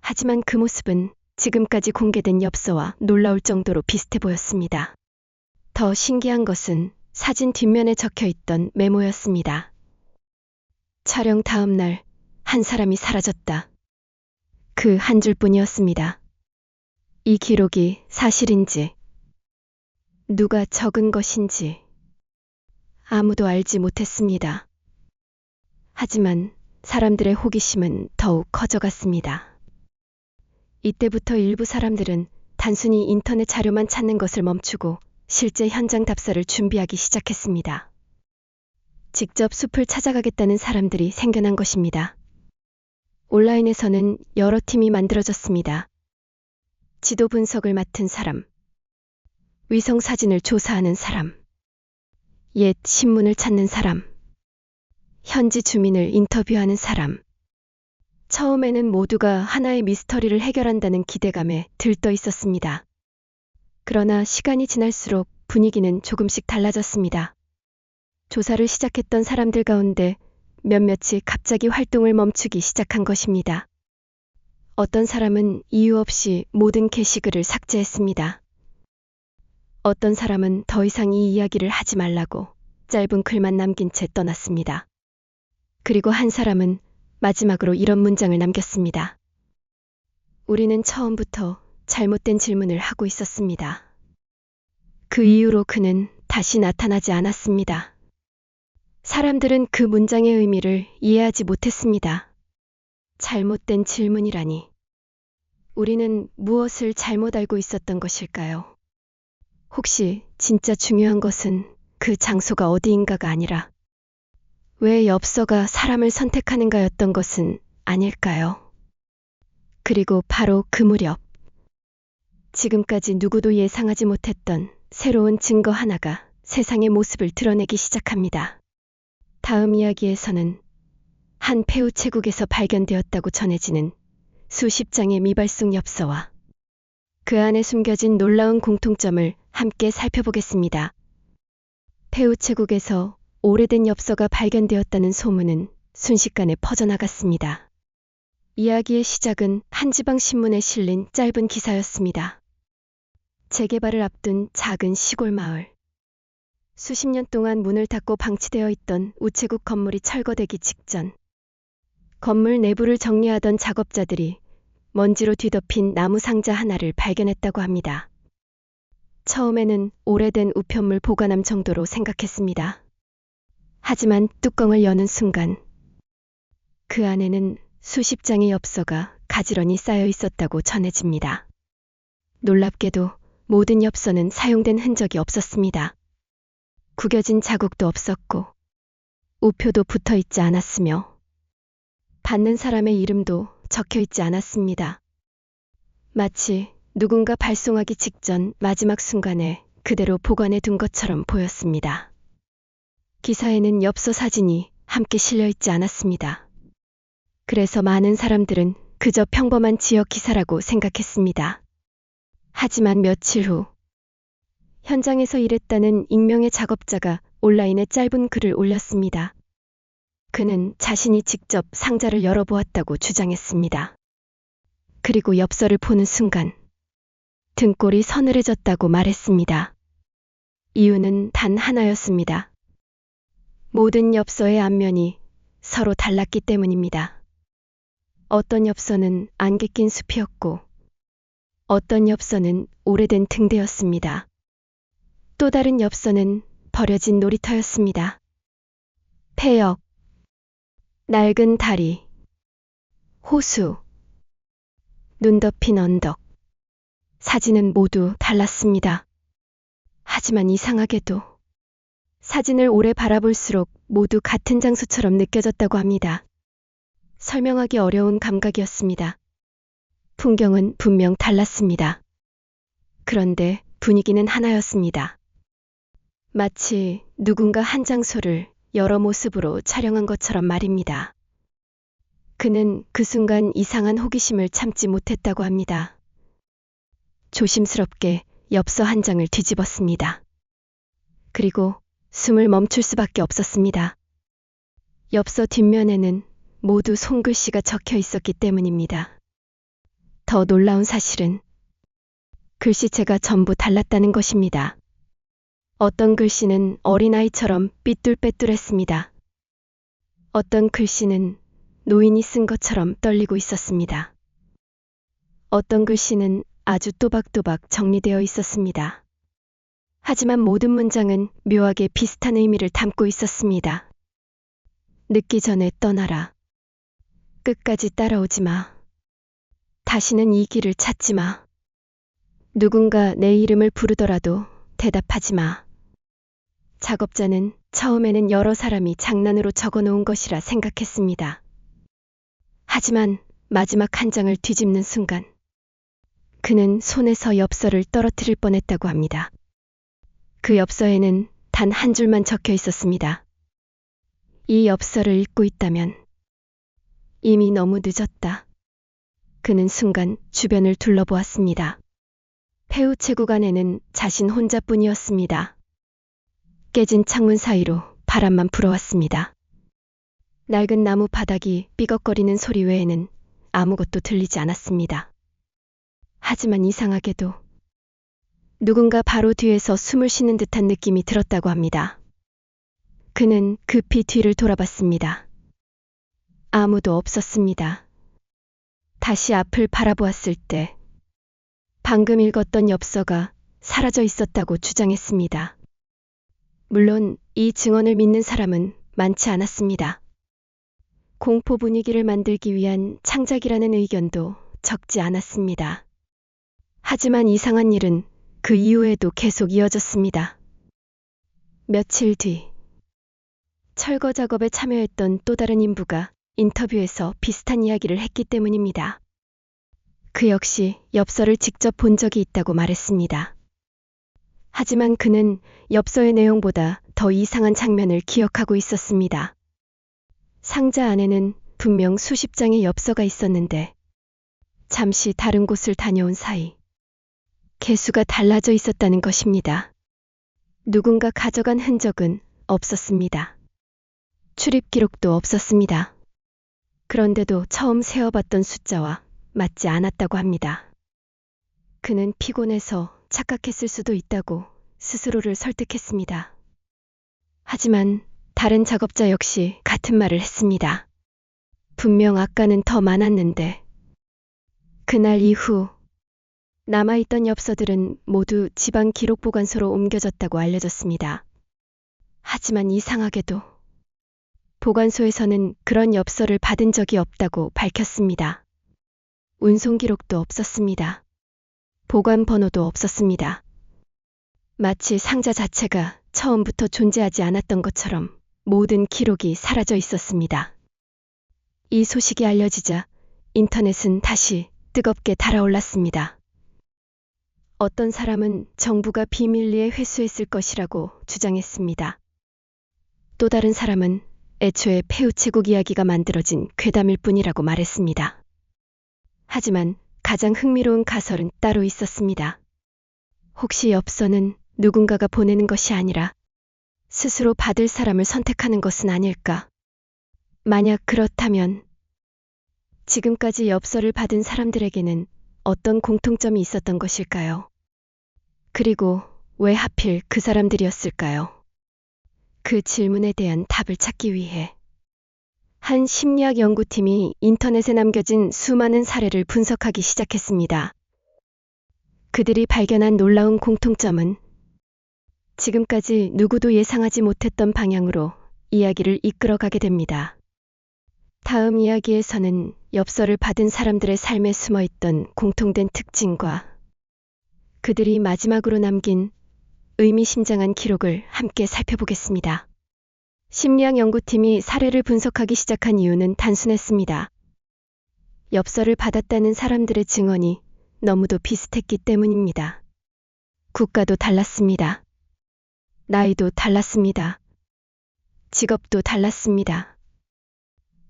하지만 그 모습은 지금까지 공개된 엽서와 놀라울 정도로 비슷해 보였습니다. 더 신기한 것은 사진 뒷면에 적혀 있던 메모였습니다. 촬영 다음 날 한 사람이 사라졌다. 그 한 줄뿐이었습니다. 이 기록이 사실인지, 누가 적은 것인지 아무도 알지 못했습니다. 하지만 사람들의 호기심은 더욱 커져갔습니다. 이때부터 일부 사람들은 단순히 인터넷 자료만 찾는 것을 멈추고 실제 현장 답사를 준비하기 시작했습니다. 직접 숲을 찾아가겠다는 사람들이 생겨난 것입니다. 온라인에서는 여러 팀이 만들어졌습니다. 지도 분석을 맡은 사람, 위성 사진을 조사하는 사람, 옛 신문을 찾는 사람, 현지 주민을 인터뷰하는 사람. 처음에는 모두가 하나의 미스터리를 해결한다는 기대감에 들떠 있었습니다. 그러나 시간이 지날수록 분위기는 조금씩 달라졌습니다. 조사를 시작했던 사람들 가운데 몇몇이 갑자기 활동을 멈추기 시작한 것입니다. 어떤 사람은 이유 없이 모든 게시글을 삭제했습니다. 어떤 사람은 더 이상 이 이야기를 하지 말라고 짧은 글만 남긴 채 떠났습니다. 그리고 한 사람은 마지막으로 이런 문장을 남겼습니다. 우리는 처음부터 잘못된 질문을 하고 있었습니다. 그 이후로 그는 다시 나타나지 않았습니다. 사람들은 그 문장의 의미를 이해하지 못했습니다. 잘못된 질문이라니. 우리는 무엇을 잘못 알고 있었던 것일까요? 혹시 진짜 중요한 것은 그 장소가 어디인가가 아니라 왜 엽서가 사람을 선택하는가였던 것은 아닐까요? 그리고 바로 그 무렵, 지금까지 누구도 예상하지 못했던 새로운 증거 하나가 세상의 모습을 드러내기 시작합니다. 다음 이야기에서는 한 폐우체국에서 발견되었다고 전해지는 수십 장의 미발송 엽서와 그 안에 숨겨진 놀라운 공통점을 함께 살펴보겠습니다. 폐우체국에서 오래된 엽서가 발견되었다는 소문은 순식간에 퍼져나갔습니다. 이야기의 시작은 한 지방 신문에 실린 짧은 기사였습니다. 재개발을 앞둔 작은 시골 마을. 수십 년 동안 문을 닫고 방치되어 있던 우체국 건물이 철거되기 직전, 건물 내부를 정리하던 작업자들이 먼지로 뒤덮인 나무 상자 하나를 발견했다고 합니다. 처음에는 오래된 우편물 보관함 정도로 생각했습니다. 하지만 뚜껑을 여는 순간 그 안에는 수십 장의 엽서가 가지런히 쌓여 있었다고 전해집니다. 놀랍게도 모든 엽서는 사용된 흔적이 없었습니다. 구겨진 자국도 없었고 우표도 붙어 있지 않았으며 받는 사람의 이름도 적혀 있지 않았습니다. 마치 누군가 발송하기 직전 마지막 순간에 그대로 보관해 둔 것처럼 보였습니다. 기사에는 엽서 사진이 함께 실려 있지 않았습니다. 그래서 많은 사람들은 그저 평범한 지역 기사라고 생각했습니다. 하지만 며칠 후, 현장에서 일했다는 익명의 작업자가 온라인에 짧은 글을 올렸습니다. 그는 자신이 직접 상자를 열어보았다고 주장했습니다. 그리고 엽서를 보는 순간 등골이 서늘해졌다고 말했습니다. 이유는 단 하나였습니다. 모든 엽서의 앞면이 서로 달랐기 때문입니다. 어떤 엽서는 안개 낀 숲이었고 어떤 엽서는 오래된 등대였습니다. 또 다른 엽서는 버려진 놀이터였습니다. 폐역, 낡은 다리, 호수, 눈 덮인 언덕. 사진은 모두 달랐습니다. 하지만 이상하게도 사진을 오래 바라볼수록 모두 같은 장소처럼 느껴졌다고 합니다. 설명하기 어려운 감각이었습니다. 풍경은 분명 달랐습니다. 그런데 분위기는 하나였습니다. 마치 누군가 한 장소를 여러 모습으로 촬영한 것처럼 말입니다. 그는 그 순간 이상한 호기심을 참지 못했다고 합니다. 조심스럽게 엽서 한 장을 뒤집었습니다. 그리고 숨을 멈출 수밖에 없었습니다. 엽서 뒷면에는 모두 손글씨가 적혀 있었기 때문입니다. 더 놀라운 사실은 글씨체가 전부 달랐다는 것입니다. 어떤 글씨는 어린아이처럼 삐뚤빼뚤했습니다. 어떤 글씨는 노인이 쓴 것처럼 떨리고 있었습니다. 어떤 글씨는 아주 또박또박 정리되어 있었습니다. 하지만 모든 문장은 묘하게 비슷한 의미를 담고 있었습니다. 늦기 전에 떠나라. 끝까지 따라오지 마. 다시는 이 길을 찾지 마. 누군가 내 이름을 부르더라도 대답하지 마. 작업자는 처음에는 여러 사람이 장난으로 적어 놓은 것이라 생각했습니다. 하지만 마지막 한 장을 뒤집는 순간 그는 손에서 엽서를 떨어뜨릴 뻔했다고 합니다. 그 엽서에는 단 한 줄만 적혀 있었습니다. 이 엽서를 읽고 있다면 이미 너무 늦었다. 그는 순간 주변을 둘러보았습니다. 폐우체국 안에는 자신 혼자뿐이었습니다. 깨진 창문 사이로 바람만 불어왔습니다. 낡은 나무 바닥이 삐걱거리는 소리 외에는 아무것도 들리지 않았습니다. 하지만 이상하게도 누군가 바로 뒤에서 숨을 쉬는 듯한 느낌이 들었다고 합니다. 그는 급히 뒤를 돌아봤습니다. 아무도 없었습니다. 다시 앞을 바라보았을 때 방금 읽었던 엽서가 사라져 있었다고 주장했습니다. 물론 이 증언을 믿는 사람은 많지 않았습니다. 공포 분위기를 만들기 위한 창작이라는 의견도 적지 않았습니다. 하지만 이상한 일은 그 이후에도 계속 이어졌습니다. 며칠 뒤 철거 작업에 참여했던 또 다른 인부가 인터뷰에서 비슷한 이야기를 했기 때문입니다. 그 역시 엽서를 직접 본 적이 있다고 말했습니다. 하지만 그는 엽서의 내용보다 더 이상한 장면을 기억하고 있었습니다. 상자 안에는 분명 수십 장의 엽서가 있었는데 잠시 다른 곳을 다녀온 사이 개수가 달라져 있었다는 것입니다. 누군가 가져간 흔적은 없었습니다. 출입 기록도 없었습니다. 그런데도 처음 세어봤던 숫자와 맞지 않았다고 합니다. 그는 피곤해서 착각했을 수도 있다고 스스로를 설득했습니다. 하지만 다른 작업자 역시 같은 말을 했습니다. 분명 아까는 더 많았는데. 그날 이후 남아있던 엽서들은 모두 지방 기록 보관소로 옮겨졌다고 알려졌습니다. 하지만 이상하게도 보관소에서는 그런 엽서를 받은 적이 없다고 밝혔습니다. 운송 기록도 없었습니다. 보관 번호도 없었습니다. 마치 상자 자체가 처음부터 존재하지 않았던 것처럼 모든 기록이 사라져 있었습니다. 이 소식이 알려지자 인터넷은 다시 뜨겁게 달아올랐습니다. 어떤 사람은 정부가 비밀리에 회수했을 것이라고 주장했습니다. 또 다른 사람은 애초에 폐우체국 이야기가 만들어진 괴담일 뿐이라고 말했습니다. 하지만 가장 흥미로운 가설은 따로 있었습니다. 혹시 엽서는 누군가가 보내는 것이 아니라 스스로 받을 사람을 선택하는 것은 아닐까? 만약 그렇다면 지금까지 엽서를 받은 사람들에게는 어떤 공통점이 있었던 것일까요? 그리고 왜 하필 그 사람들이었을까요? 그 질문에 대한 답을 찾기 위해 한 심리학 연구팀이 인터넷에 남겨진 수많은 사례를 분석하기 시작했습니다. 그들이 발견한 놀라운 공통점은 지금까지 누구도 예상하지 못했던 방향으로 이야기를 이끌어가게 됩니다. 다음 이야기에서는 엽서를 받은 사람들의 삶에 숨어있던 공통된 특징과 그들이 마지막으로 남긴 의미심장한 기록을 함께 살펴보겠습니다. 심리학 연구팀이 사례를 분석하기 시작한 이유는 단순했습니다. 엽서를 받았다는 사람들의 증언이 너무도 비슷했기 때문입니다. 국가도 달랐습니다. 나이도 달랐습니다. 직업도 달랐습니다.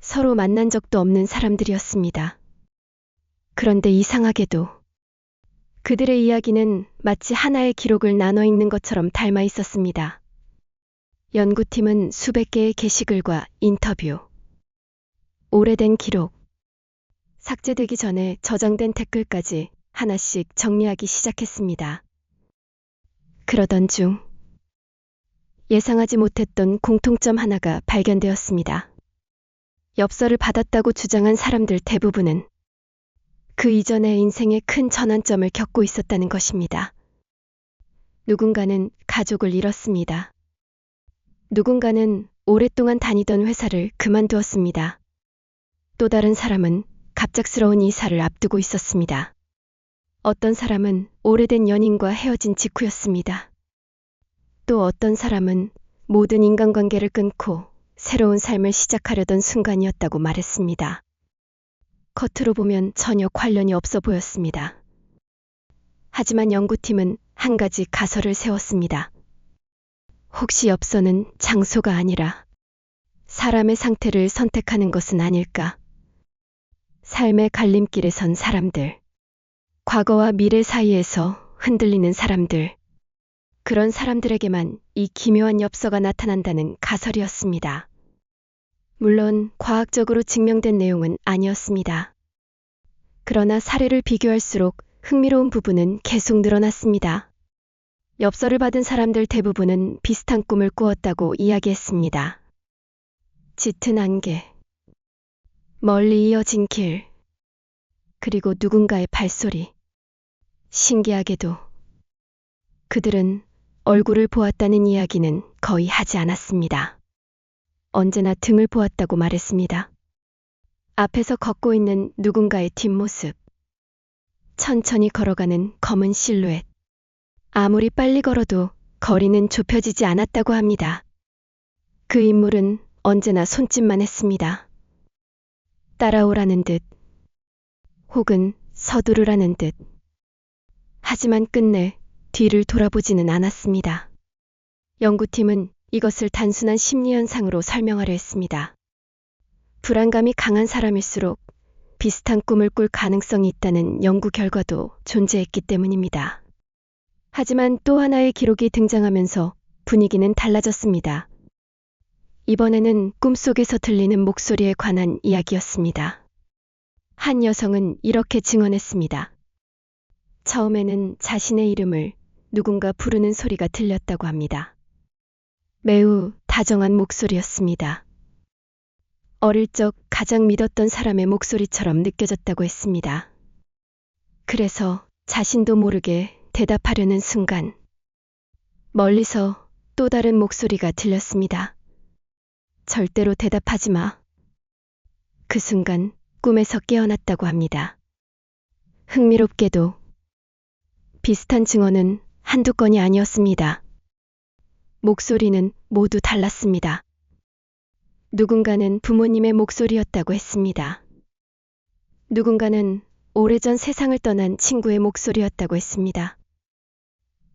서로 만난 적도 없는 사람들이었습니다. 그런데 이상하게도 그들의 이야기는 마치 하나의 기록을 나눠 읽는 것처럼 닮아 있었습니다. 연구팀은 수백 개의 게시글과 인터뷰, 오래된 기록, 삭제되기 전에 저장된 댓글까지 하나씩 정리하기 시작했습니다. 그러던 중 예상하지 못했던 공통점 하나가 발견되었습니다. 엽서를 받았다고 주장한 사람들 대부분은 그 이전의 인생에 큰 전환점을 겪고 있었다는 것입니다. 누군가는 가족을 잃었습니다. 누군가는 오랫동안 다니던 회사를 그만두었습니다. 또 다른 사람은 갑작스러운 이사를 앞두고 있었습니다. 어떤 사람은 오래된 연인과 헤어진 직후였습니다. 또 어떤 사람은 모든 인간관계를 끊고 새로운 삶을 시작하려던 순간이었다고 말했습니다. 겉으로 보면 전혀 관련이 없어 보였습니다. 하지만 연구팀은 한 가지 가설을 세웠습니다. 혹시 엽서는 장소가 아니라 사람의 상태를 선택하는 것은 아닐까? 삶의 갈림길에 선 사람들, 과거와 미래 사이에서 흔들리는 사람들, 그런 사람들에게만 이 기묘한 엽서가 나타난다는 가설이었습니다. 물론 과학적으로 증명된 내용은 아니었습니다. 그러나 사례를 비교할수록 흥미로운 부분은 계속 늘어났습니다. 엽서를 받은 사람들 대부분은 비슷한 꿈을 꾸었다고 이야기했습니다. 짙은 안개, 멀리 이어진 길, 그리고 누군가의 발소리. 신기하게도 그들은 얼굴을 보았다는 이야기는 거의 하지 않았습니다. 언제나 등을 보았다고 말했습니다. 앞에서 걷고 있는 누군가의 뒷모습, 천천히 걸어가는 검은 실루엣. 아무리 빨리 걸어도 거리는 좁혀지지 않았다고 합니다. 그 인물은 언제나 손짓만 했습니다. 따라오라는 듯, 혹은 서두르라는 듯. 하지만 끝내 뒤를 돌아보지는 않았습니다. 연구팀은 이것을 단순한 심리현상으로 설명하려 했습니다. 불안감이 강한 사람일수록 비슷한 꿈을 꿀 가능성이 있다는 연구 결과도 존재했기 때문입니다. 하지만 또 하나의 기록이 등장하면서 분위기는 달라졌습니다. 이번에는 꿈속에서 들리는 목소리에 관한 이야기였습니다. 한 여성은 이렇게 증언했습니다. 처음에는 자신의 이름을 누군가 부르는 소리가 들렸다고 합니다. 매우 다정한 목소리였습니다. 어릴 적 가장 믿었던 사람의 목소리처럼 느껴졌다고 했습니다. 그래서 자신도 모르게 대답하려는 순간 멀리서 또 다른 목소리가 들렸습니다. 절대로 대답하지 마. 그 순간 꿈에서 깨어났다고 합니다. 흥미롭게도 비슷한 증언은 한두 건이 아니었습니다. 목소리는 모두 달랐습니다. 누군가는 부모님의 목소리였다고 했습니다. 누군가는 오래전 세상을 떠난 친구의 목소리였다고 했습니다.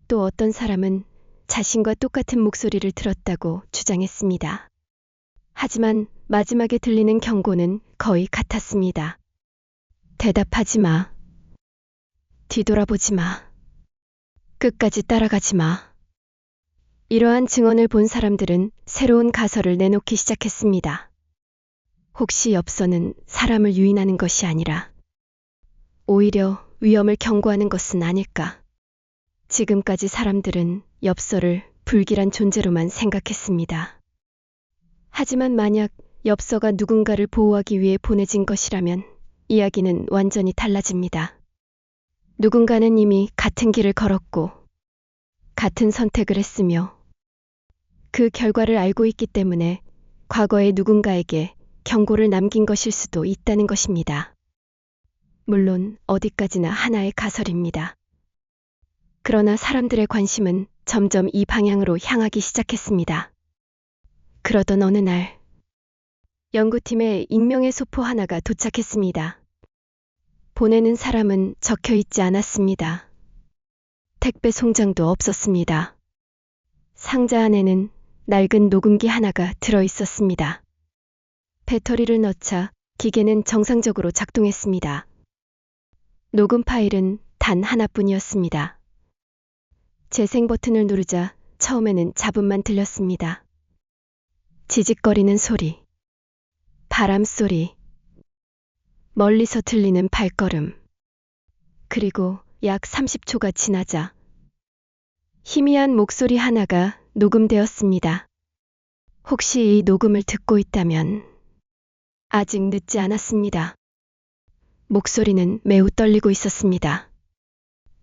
또 어떤 사람은 자신과 똑같은 목소리를 들었다고 주장했습니다. 하지만 마지막에 들리는 경고는 거의 같았습니다. 대답하지 마. 뒤돌아보지 마. 끝까지 따라가지 마. 이러한 증언을 본 사람들은 새로운 가설을 내놓기 시작했습니다. 혹시 엽서는 사람을 유인하는 것이 아니라 오히려 위험을 경고하는 것은 아닐까? 지금까지 사람들은 엽서를 불길한 존재로만 생각했습니다. 하지만 만약 엽서가 누군가를 보호하기 위해 보내진 것이라면 이야기는 완전히 달라집니다. 누군가는 이미 같은 길을 걸었고 같은 선택을 했으며 그 결과를 알고 있기 때문에 과거의 누군가에게 경고를 남긴 것일 수도 있다는 것입니다. 물론 어디까지나 하나의 가설입니다. 그러나 사람들의 관심은 점점 이 방향으로 향하기 시작했습니다. 그러던 어느 날 연구팀에 익명의 소포 하나가 도착했습니다. 보내는 사람은 적혀 있지 않았습니다. 택배 송장도 없었습니다. 상자 안에는 낡은 녹음기 하나가 들어 있었습니다. 배터리를 넣자 기계는 정상적으로 작동했습니다. 녹음 파일은 단 하나뿐이었습니다. 재생 버튼을 누르자 처음에는 잡음만 들렸습니다. 지직거리는 소리, 바람 소리, 멀리서 들리는 발걸음. 그리고 약 30초가 지나자 희미한 목소리 하나가 녹음되었습니다. 혹시 이 녹음을 듣고 있다면 아직 늦지 않았습니다. 목소리는 매우 떨리고 있었습니다.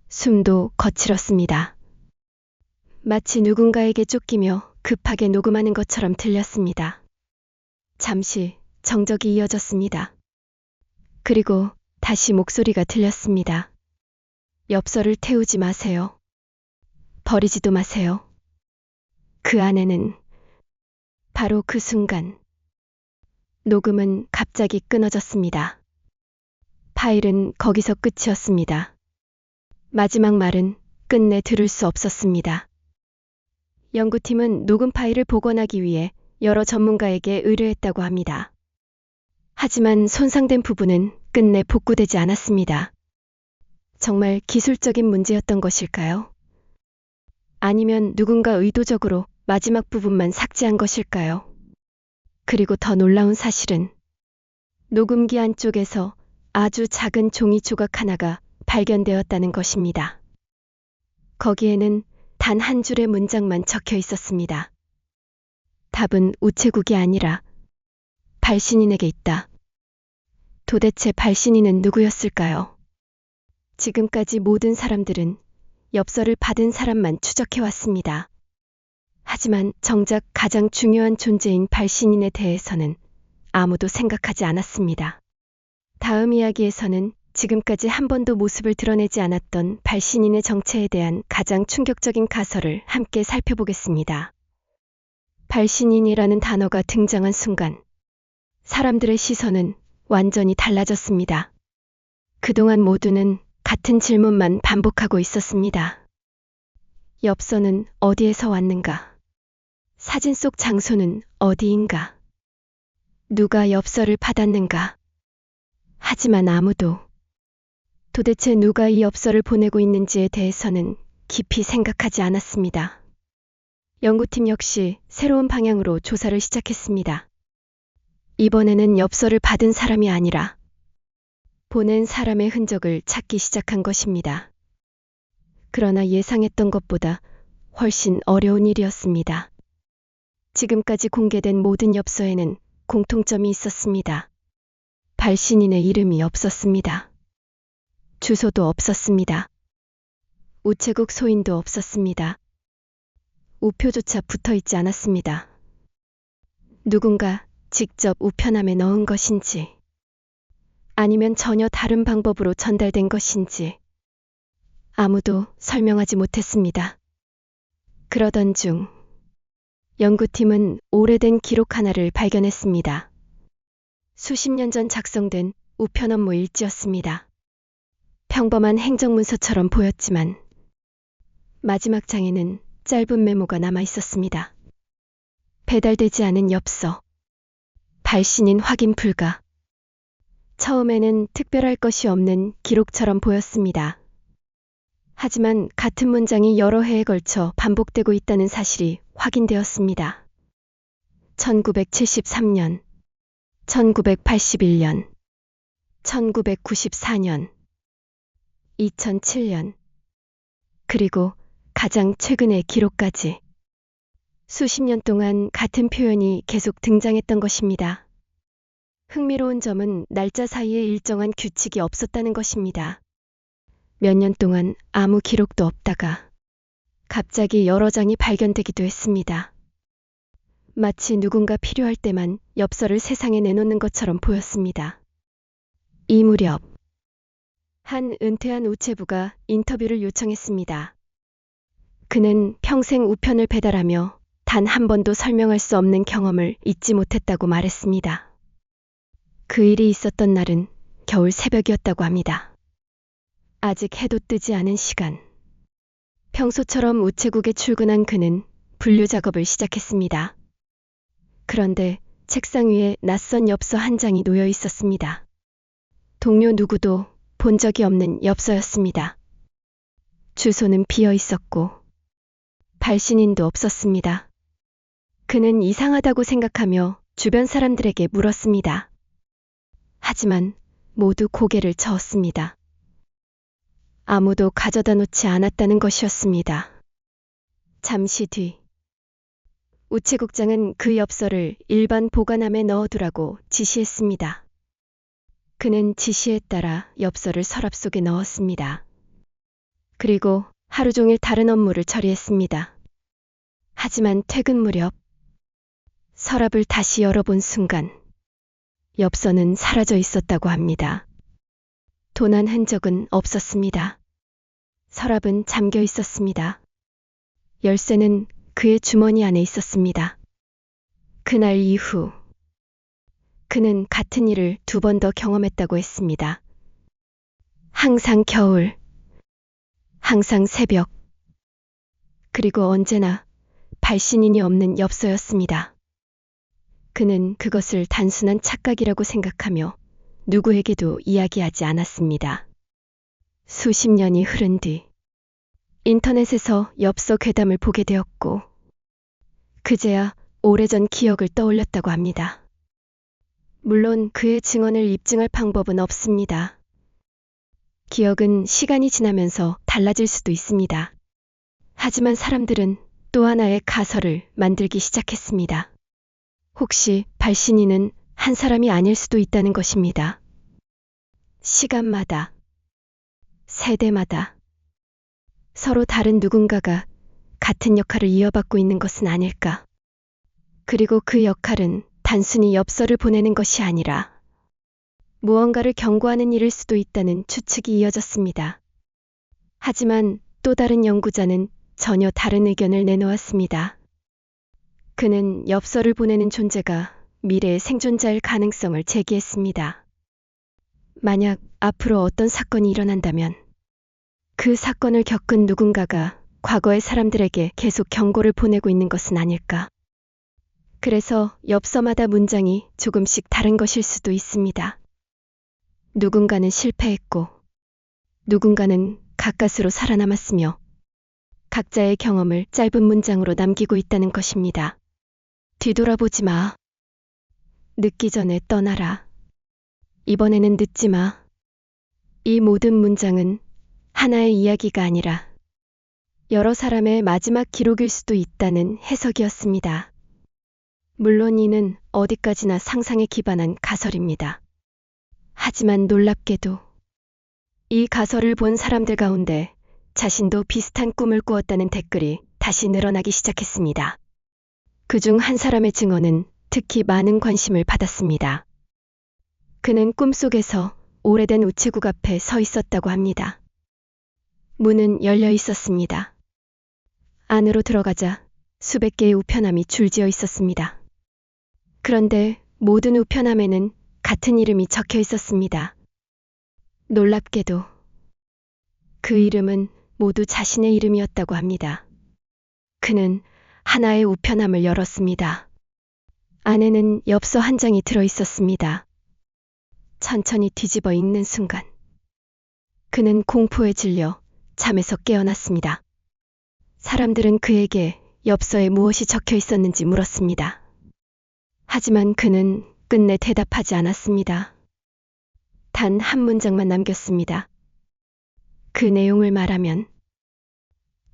숨도 거칠었습니다. 마치 누군가에게 쫓기며 급하게 녹음하는 것처럼 들렸습니다. 잠시 정적이 이어졌습니다. 그리고 다시 목소리가 들렸습니다. 엽서를 태우지 마세요. 버리지도 마세요. 그 안에는 바로 그 순간 녹음은 갑자기 끊어졌습니다. 파일은 거기서 끝이었습니다. 마지막 말은 끝내 들을 수 없었습니다. 연구팀은 녹음 파일을 복원하기 위해 여러 전문가에게 의뢰했다고 합니다. 하지만 손상된 부분은 끝내 복구되지 않았습니다. 정말 기술적인 문제였던 것일까요? 아니면 누군가 의도적으로 마지막 부분만 삭제한 것일까요? 그리고 더 놀라운 사실은 녹음기 안쪽에서 아주 작은 종이 조각 하나가 발견되었다는 것입니다. 거기에는 단 한 줄의 문장만 적혀 있었습니다. 답은 우체국이 아니라 발신인에게 있다. 도대체 발신인은 누구였을까요? 지금까지 모든 사람들은 엽서를 받은 사람만 추적해왔습니다. 하지만 정작 가장 중요한 존재인 발신인에 대해서는 아무도 생각하지 않았습니다. 다음 이야기에서는 지금까지 한 번도 모습을 드러내지 않았던 발신인의 정체에 대한 가장 충격적인 가설을 함께 살펴보겠습니다. 발신인이라는 단어가 등장한 순간 사람들의 시선은 완전히 달라졌습니다. 그동안 모두는 같은 질문만 반복하고 있었습니다. 엽서는 어디에서 왔는가? 사진 속 장소는 어디인가? 누가 엽서를 받았는가? 하지만 아무도 도대체 누가 이 엽서를 보내고 있는지에 대해서는 깊이 생각하지 않았습니다. 연구팀 역시 새로운 방향으로 조사를 시작했습니다. 이번에는 엽서를 받은 사람이 아니라 보낸 사람의 흔적을 찾기 시작한 것입니다. 그러나 예상했던 것보다 훨씬 어려운 일이었습니다. 지금까지 공개된 모든 엽서에는 공통점이 있었습니다. 발신인의 이름이 없었습니다. 주소도 없었습니다. 우체국 소인도 없었습니다. 우표조차 붙어 있지 않았습니다. 누군가 직접 우편함에 넣은 것인지, 아니면 전혀 다른 방법으로 전달된 것인지, 아무도 설명하지 못했습니다. 그러던 중, 연구팀은 오래된 기록 하나를 발견했습니다. 수십 년 전 작성된 우편 업무 일지였습니다. 평범한 행정문서처럼 보였지만 마지막 장에는 짧은 메모가 남아 있었습니다. 배달되지 않은 엽서. 발신인 확인 불가. 처음에는 특별할 것이 없는 기록처럼 보였습니다. 하지만 같은 문장이 여러 해에 걸쳐 반복되고 있다는 사실이 확인되었습니다. 1973년, 1981년, 1994년, 2007년, 그리고 가장 최근의 기록까지 수십 년 동안 같은 표현이 계속 등장했던 것입니다. 흥미로운 점은 날짜 사이에 일정한 규칙이 없었다는 것입니다. 몇 년 동안 아무 기록도 없다가 갑자기 여러 장이 발견되기도 했습니다. 마치 누군가 필요할 때만 엽서를 세상에 내놓는 것처럼 보였습니다. 이 무렵 한 은퇴한 우체부가 인터뷰를 요청했습니다. 그는 평생 우편을 배달하며 단 한 번도 설명할 수 없는 경험을 잊지 못했다고 말했습니다. 그 일이 있었던 날은 겨울 새벽이었다고 합니다. 아직 해도 뜨지 않은 시간. 평소처럼 우체국에 출근한 그는 분류 작업을 시작했습니다. 그런데 책상 위에 낯선 엽서 한 장이 놓여 있었습니다. 동료 누구도 본 적이 없는 엽서였습니다. 주소는 비어 있었고 발신인도 없었습니다. 그는 이상하다고 생각하며 주변 사람들에게 물었습니다. 하지만 모두 고개를 저었습니다. 아무도 가져다 놓지 않았다는 것이었습니다. 잠시 뒤, 우체국장은 그 엽서를 일반 보관함에 넣어두라고 지시했습니다. 그는 지시에 따라 엽서를 서랍 속에 넣었습니다. 그리고 하루 종일 다른 업무를 처리했습니다. 하지만 퇴근 무렵 서랍을 다시 열어본 순간 엽서는 사라져 있었다고 합니다. 도난 흔적은 없었습니다. 서랍은 잠겨 있었습니다. 열쇠는 그의 주머니 안에 있었습니다. 그날 이후 그는 같은 일을 2번 더 경험했다고 했습니다. 항상 겨울, 항상 새벽, 그리고 언제나 발신인이 없는 엽서였습니다. 그는 그것을 단순한 착각이라고 생각하며 누구에게도 이야기하지 않았습니다. 수십 년이 흐른 뒤 인터넷에서 엽서 괴담을 보게 되었고 그제야 오래전 기억을 떠올렸다고 합니다. 물론 그의 증언을 입증할 방법은 없습니다. 기억은 시간이 지나면서 달라질 수도 있습니다. 하지만 사람들은 또 하나의 가설을 만들기 시작했습니다. 혹시 발신인은 한 사람이 아닐 수도 있다는 것입니다. 시간마다, 세대마다 서로 다른 누군가가 같은 역할을 이어받고 있는 것은 아닐까. 그리고 그 역할은 단순히 엽서를 보내는 것이 아니라 무언가를 경고하는 일일 수도 있다는 추측이 이어졌습니다. 하지만 또 다른 연구자는 전혀 다른 의견을 내놓았습니다. 그는 엽서를 보내는 존재가 미래의 생존자일 가능성을 제기했습니다. 만약 앞으로 어떤 사건이 일어난다면 그 사건을 겪은 누군가가 과거의 사람들에게 계속 경고를 보내고 있는 것은 아닐까. 그래서 엽서마다 문장이 조금씩 다른 것일 수도 있습니다. 누군가는 실패했고 누군가는 가까스로 살아남았으며 각자의 경험을 짧은 문장으로 남기고 있다는 것입니다. 뒤돌아보지 마. 늦기 전에 떠나라. 이번에는 늦지 마. 이 모든 문장은 하나의 이야기가 아니라 여러 사람의 마지막 기록일 수도 있다는 해석이었습니다. 물론 이는 어디까지나 상상에 기반한 가설입니다. 하지만 놀랍게도 이 가설을 본 사람들 가운데 자신도 비슷한 꿈을 꾸었다는 댓글이 다시 늘어나기 시작했습니다. 그중 한 사람의 증언은 특히 많은 관심을 받았습니다. 그는 꿈속에서 오래된 우체국 앞에 서 있었다고 합니다. 문은 열려 있었습니다. 안으로 들어가자 수백 개의 우편함이 줄지어 있었습니다. 그런데 모든 우편함에는 같은 이름이 적혀 있었습니다. 놀랍게도 그 이름은 모두 자신의 이름이었다고 합니다. 그는 하나의 우편함을 열었습니다. 안에는 엽서 한 장이 들어 있었습니다. 천천히 뒤집어 읽는 순간 그는 공포에 질려 잠에서 깨어났습니다. 사람들은 그에게 엽서에 무엇이 적혀 있었는지 물었습니다. 하지만 그는 끝내 대답하지 않았습니다. 단 한 문장만 남겼습니다. 그 내용을 말하면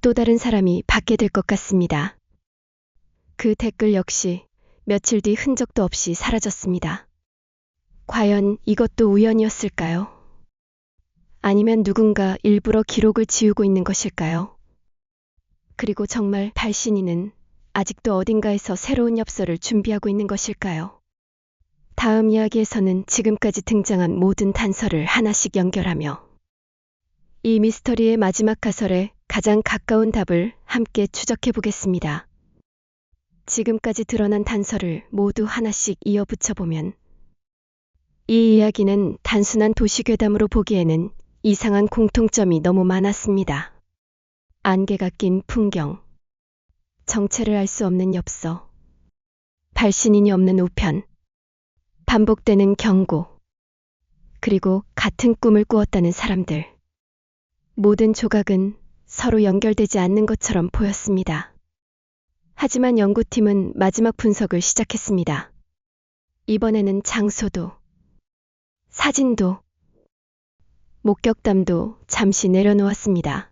또 다른 사람이 받게 될 것 같습니다. 그 댓글 역시 며칠 뒤 흔적도 없이 사라졌습니다. 과연 이것도 우연이었을까요? 아니면 누군가 일부러 기록을 지우고 있는 것일까요? 그리고 정말 발신인은 아직도 어딘가에서 새로운 엽서를 준비하고 있는 것일까요? 다음 이야기에서는 지금까지 등장한 모든 단서를 하나씩 연결하며 이 미스터리의 마지막 가설에 가장 가까운 답을 함께 추적해 보겠습니다. 지금까지 드러난 단서를 모두 하나씩 이어 붙여보면 이 이야기는 단순한 도시괴담으로 보기에는 이상한 공통점이 너무 많았습니다. 안개가 낀 풍경, 정체를 알 수 없는 엽서, 발신인이 없는 우편, 반복되는 경고, 그리고 같은 꿈을 꾸었다는 사람들. 모든 조각은 서로 연결되지 않는 것처럼 보였습니다. 하지만 연구팀은 마지막 분석을 시작했습니다. 이번에는 장소도, 사진도, 목격담도 잠시 내려놓았습니다.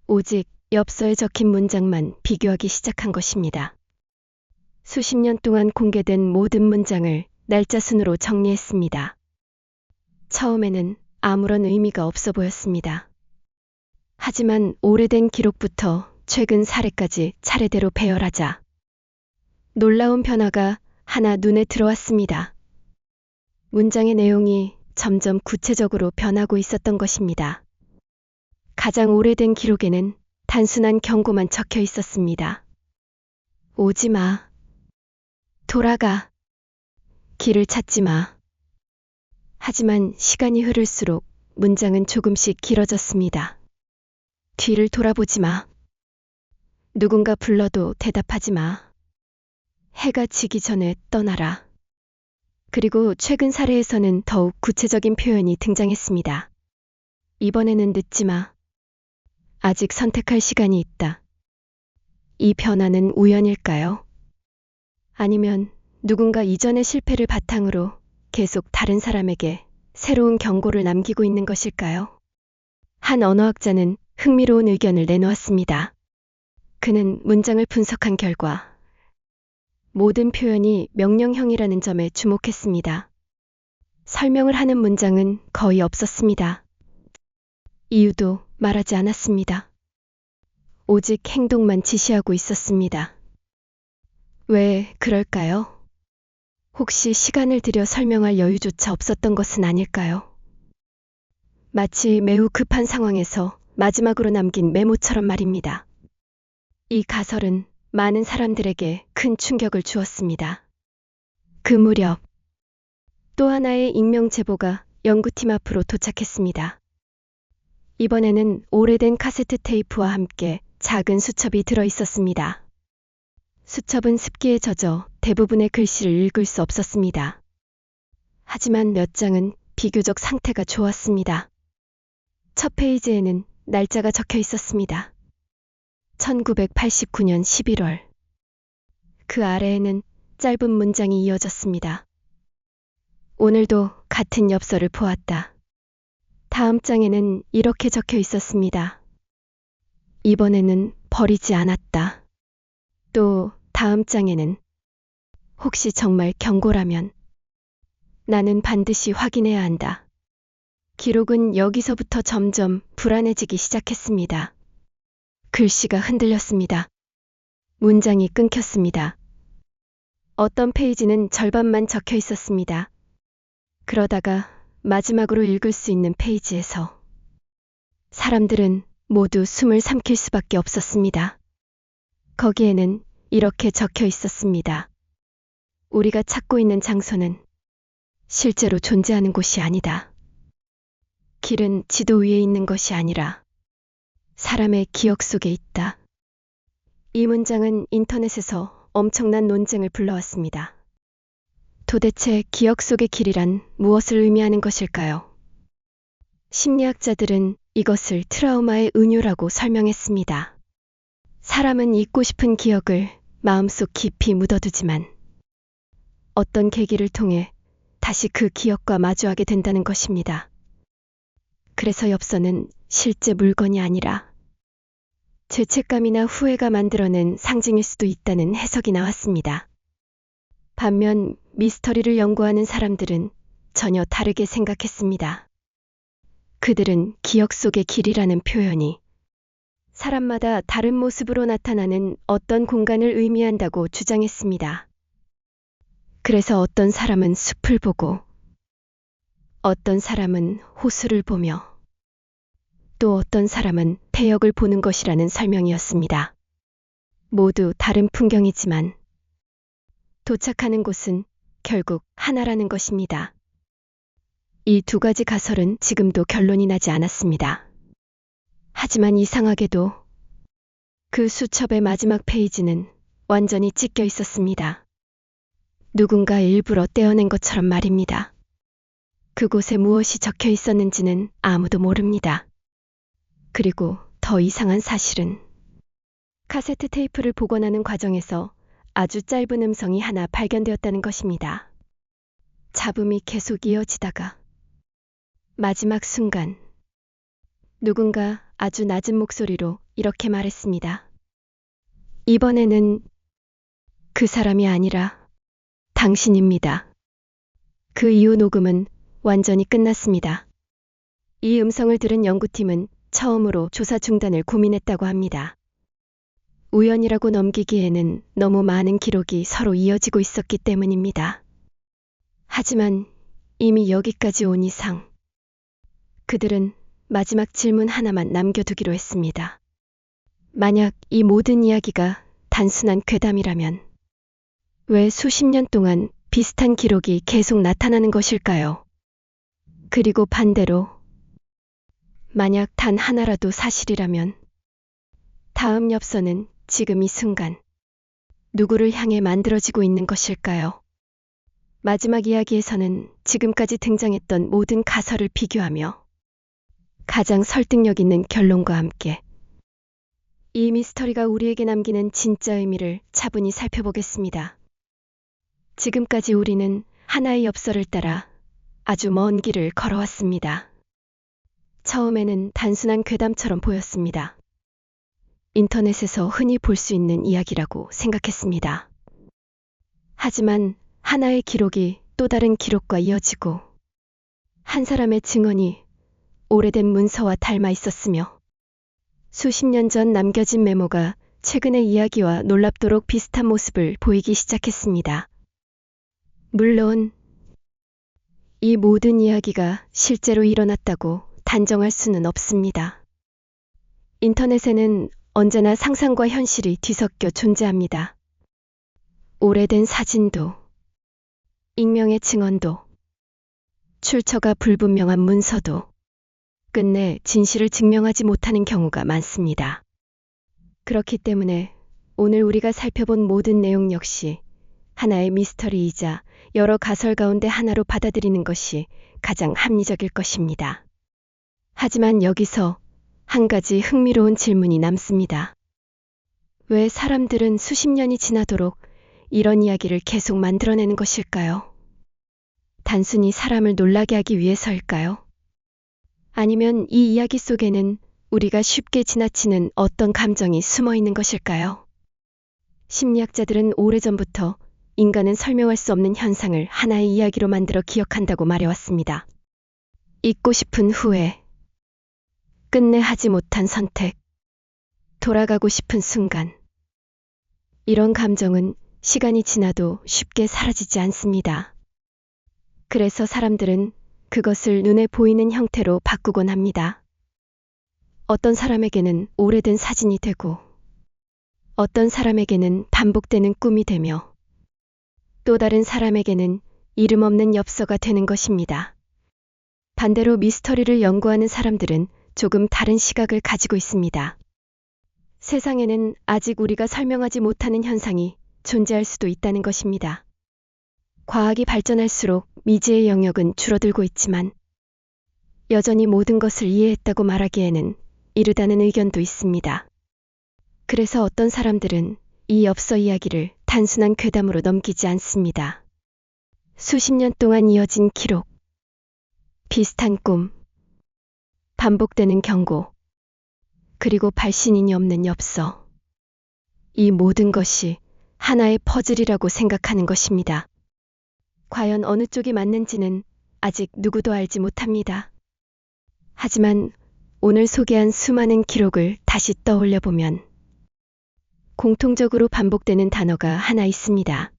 오직 엽서에 적힌 문장만 비교하기 시작한 것입니다. 수십 년 동안 공개된 모든 문장을 날짜 순으로 정리했습니다. 처음에는 아무런 의미가 없어 보였습니다. 하지만 오래된 기록부터 최근 사례까지 차례대로 배열하자 놀라운 변화가 하나 눈에 들어왔습니다. 문장의 내용이 점점 구체적으로 변하고 있었던 것입니다. 가장 오래된 기록에는 단순한 경고만 적혀 있었습니다. 오지 마. 돌아가. 길을 찾지 마. 하지만 시간이 흐를수록 문장은 조금씩 길어졌습니다. 뒤를 돌아보지 마. 누군가 불러도 대답하지 마. 해가 지기 전에 떠나라. 그리고 최근 사례에서는 더욱 구체적인 표현이 등장했습니다. 이번에는 늦지 마. 아직 선택할 시간이 있다. 이 변화는 우연일까요? 아니면 누군가 이전의 실패를 바탕으로 계속 다른 사람에게 새로운 경고를 남기고 있는 것일까요? 한 언어학자는 흥미로운 의견을 내놓았습니다. 그는 문장을 분석한 결과 모든 표현이 명령형이라는 점에 주목했습니다. 설명을 하는 문장은 거의 없었습니다. 이유도 말하지 않았습니다. 오직 행동만 지시하고 있었습니다. 왜 그럴까요? 혹시 시간을 들여 설명할 여유조차 없었던 것은 아닐까요? 마치 매우 급한 상황에서 마지막으로 남긴 메모처럼 말입니다. 이 가설은 많은 사람들에게 큰 충격을 주었습니다. 그 무렵 또 하나의 익명 제보가 연구팀 앞으로 도착했습니다. 이번에는 오래된 카세트 테이프와 함께 작은 수첩이 들어 있었습니다. 수첩은 습기에 젖어 대부분의 글씨를 읽을 수 없었습니다. 하지만 몇 장은 비교적 상태가 좋았습니다. 첫 페이지에는 날짜가 적혀 있었습니다. 1989년 11월. 그 아래에는 짧은 문장이 이어졌습니다. 오늘도 같은 엽서를 보았다. 다음 장에는 이렇게 적혀 있었습니다. 이번에는 버리지 않았다. 또 다음 장에는 혹시 정말 경고라면 나는 반드시 확인해야 한다. 기록은 여기서부터 점점 불안해지기 시작했습니다. 글씨가 흔들렸습니다. 문장이 끊겼습니다. 어떤 페이지는 절반만 적혀 있었습니다. 그러다가 마지막으로 읽을 수 있는 페이지에서 사람들은 모두 숨을 삼킬 수밖에 없었습니다. 거기에는 이렇게 적혀 있었습니다. 우리가 찾고 있는 장소는 실제로 존재하는 곳이 아니다. 길은 지도 위에 있는 것이 아니라 사람의 기억 속에 있다. 이 문장은 인터넷에서 엄청난 논쟁을 불러왔습니다. 도대체 기억 속의 길이란 무엇을 의미하는 것일까요? 심리학자들은 이것을 트라우마의 은유라고 설명했습니다. 사람은 잊고 싶은 기억을 마음속 깊이 묻어두지만 어떤 계기를 통해 다시 그 기억과 마주하게 된다는 것입니다. 그래서 엽서는 실제 물건이 아니라 죄책감이나 후회가 만들어낸 상징일 수도 있다는 해석이 나왔습니다. 반면 미스터리를 연구하는 사람들은 전혀 다르게 생각했습니다. 그들은 기억 속의 길이라는 표현이 사람마다 다른 모습으로 나타나는 어떤 공간을 의미한다고 주장했습니다. 그래서 어떤 사람은 숲을 보고, 어떤 사람은 호수를 보며, 또 어떤 사람은 배역을 보는 것이라는 설명이었습니다. 모두 다른 풍경이지만 도착하는 곳은 결국 하나라는 것입니다. 이 두 가지 가설은 지금도 결론이 나지 않았습니다. 하지만 이상하게도 그 수첩의 마지막 페이지는 완전히 찢겨 있었습니다. 누군가 일부러 떼어낸 것처럼 말입니다. 그곳에 무엇이 적혀 있었는지는 아무도 모릅니다. 그리고 더 이상한 사실은 카세트 테이프를 복원하는 과정에서 아주 짧은 음성이 하나 발견되었다는 것입니다. 잡음이 계속 이어지다가 마지막 순간 누군가 아주 낮은 목소리로 이렇게 말했습니다. 이번에는 그 사람이 아니라 당신입니다. 그 이후 녹음은 완전히 끝났습니다. 이 음성을 들은 연구팀은 처음으로 조사 중단을 고민했다고 합니다. 우연이라고 넘기기에는 너무 많은 기록이 서로 이어지고 있었기 때문입니다. 하지만 이미 여기까지 온 이상 그들은 마지막 질문 하나만 남겨두기로 했습니다. 만약 이 모든 이야기가 단순한 괴담이라면 왜 수십 년 동안 비슷한 기록이 계속 나타나는 것일까요? 그리고 반대로 만약 단 하나라도 사실이라면 다음 엽서는 지금 이 순간 누구를 향해 만들어지고 있는 것일까요? 마지막 이야기에서는 지금까지 등장했던 모든 가설을 비교하며 가장 설득력 있는 결론과 함께 이 미스터리가 우리에게 남기는 진짜 의미를 차분히 살펴보겠습니다. 지금까지 우리는 하나의 엽서를 따라 아주 먼 길을 걸어왔습니다. 처음에는 단순한 괴담처럼 보였습니다. 인터넷에서 흔히 볼 수 있는 이야기라고 생각했습니다. 하지만 하나의 기록이 또 다른 기록과 이어지고 한 사람의 증언이 오래된 문서와 닮아 있었으며 수십 년 전 남겨진 메모가 최근의 이야기와 놀랍도록 비슷한 모습을 보이기 시작했습니다. 물론 이 모든 이야기가 실제로 일어났다고 단정할 수는 없습니다. 인터넷에는 언제나 상상과 현실이 뒤섞여 존재합니다. 오래된 사진도, 익명의 증언도, 출처가 불분명한 문서도 끝내 진실을 증명하지 못하는 경우가 많습니다. 그렇기 때문에 오늘 우리가 살펴본 모든 내용 역시 하나의 미스터리이자 여러 가설 가운데 하나로 받아들이는 것이 가장 합리적일 것입니다. 하지만 여기서 한 가지 흥미로운 질문이 남습니다. 왜 사람들은 수십 년이 지나도록 이런 이야기를 계속 만들어내는 것일까요? 단순히 사람을 놀라게 하기 위해서일까요? 아니면 이 이야기 속에는 우리가 쉽게 지나치는 어떤 감정이 숨어 있는 것일까요? 심리학자들은 오래전부터 인간은 설명할 수 없는 현상을 하나의 이야기로 만들어 기억한다고 말해왔습니다. 잊고 싶은 후회, 끝내 하지 못한 선택, 돌아가고 싶은 순간. 이런 감정은 시간이 지나도 쉽게 사라지지 않습니다. 그래서 사람들은 그것을 눈에 보이는 형태로 바꾸곤 합니다. 어떤 사람에게는 오래된 사진이 되고, 어떤 사람에게는 반복되는 꿈이 되며, 또 다른 사람에게는 이름 없는 엽서가 되는 것입니다. 반대로 미스터리를 연구하는 사람들은 조금 다른 시각을 가지고 있습니다. 세상에는 아직 우리가 설명하지 못하는 현상이 존재할 수도 있다는 것입니다. 과학이 발전할수록 미지의 영역은 줄어들고 있지만 여전히 모든 것을 이해했다고 말하기에는 이르다는 의견도 있습니다. 그래서 어떤 사람들은 이 엽서 이야기를 단순한 괴담으로 넘기지 않습니다. 수십 년 동안 이어진 기록, 비슷한 꿈, 반복되는 경고, 그리고 발신인이 없는 엽서. 이 모든 것이 하나의 퍼즐이라고 생각하는 것입니다. 과연 어느 쪽이 맞는지는 아직 누구도 알지 못합니다. 하지만 오늘 소개한 수많은 기록을 다시 떠올려 보면 공통적으로 반복되는 단어가 하나 있습니다.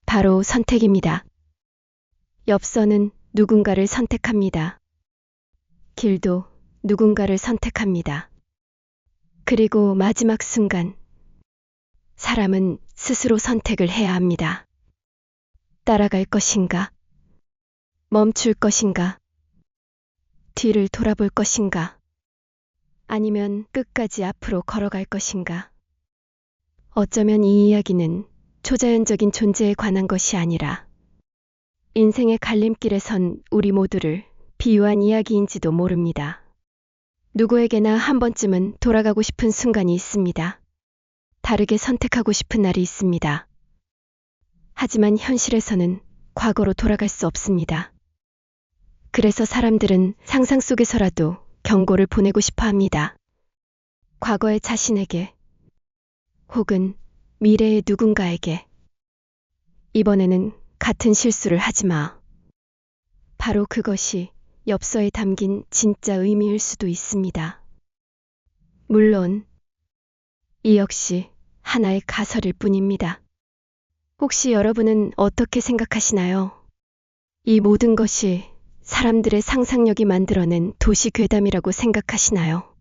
바로 선택입니다. 엽서는 누군가를 선택합니다. 길도 누군가를 선택합니다. 그리고 마지막 순간, 사람은 스스로 선택을 해야 합니다. 따라갈 것인가? 멈출 것인가? 뒤를 돌아볼 것인가? 아니면 끝까지 앞으로 걸어갈 것인가? 어쩌면 이 이야기는 초자연적인 존재에 관한 것이 아니라 인생의 갈림길에 선 우리 모두를 비유한 이야기인지도 모릅니다. 누구에게나 한 번쯤은 돌아가고 싶은 순간이 있습니다. 다르게 선택하고 싶은 날이 있습니다. 하지만 현실에서는 과거로 돌아갈 수 없습니다. 그래서 사람들은 상상 속에서라도 경고를 보내고 싶어 합니다. 과거의 자신에게 혹은 미래의 누군가에게 이번에는 같은 실수를 하지 마. 바로 그것이 엽서에 담긴 진짜 의미일 수도 있습니다. 물론 이 역시 하나의 가설일 뿐입니다. 혹시 여러분은 어떻게 생각하시나요? 이 모든 것이 사람들의 상상력이 만들어낸 도시 괴담이라고 생각하시나요?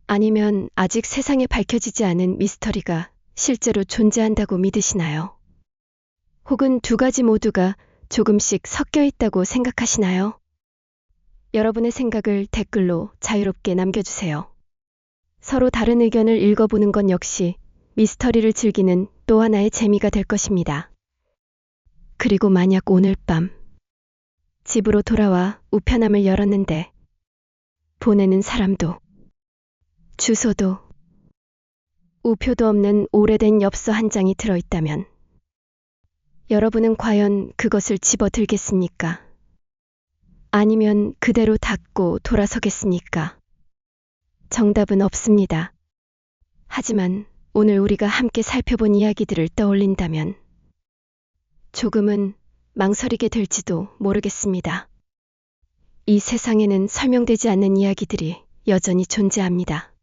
아니면 아직 세상에 밝혀지지 않은 미스터리가 실제로 존재한다고 믿으시나요? 혹은 두 가지 모두가 조금씩 섞여 있다고 생각하시나요? 여러분의 생각을 댓글로 자유롭게 남겨주세요. 서로 다른 의견을 읽어보는 건 역시 미스터리를 즐기는 또 하나의 재미가 될 것입니다. 그리고 만약 오늘 밤 집으로 돌아와 우편함을 열었는데 보내는 사람도 주소도 우표도 없는 오래된 엽서 한 장이 들어있다면 여러분은 과연 그것을 집어들겠습니까? 아니면 그대로 닫고 돌아서겠습니까? 정답은 없습니다. 하지만 오늘 우리가 함께 살펴본 이야기들을 떠올린다면 조금은 망설이게 될지도 모르겠습니다. 이 세상에는 설명되지 않는 이야기들이 여전히 존재합니다.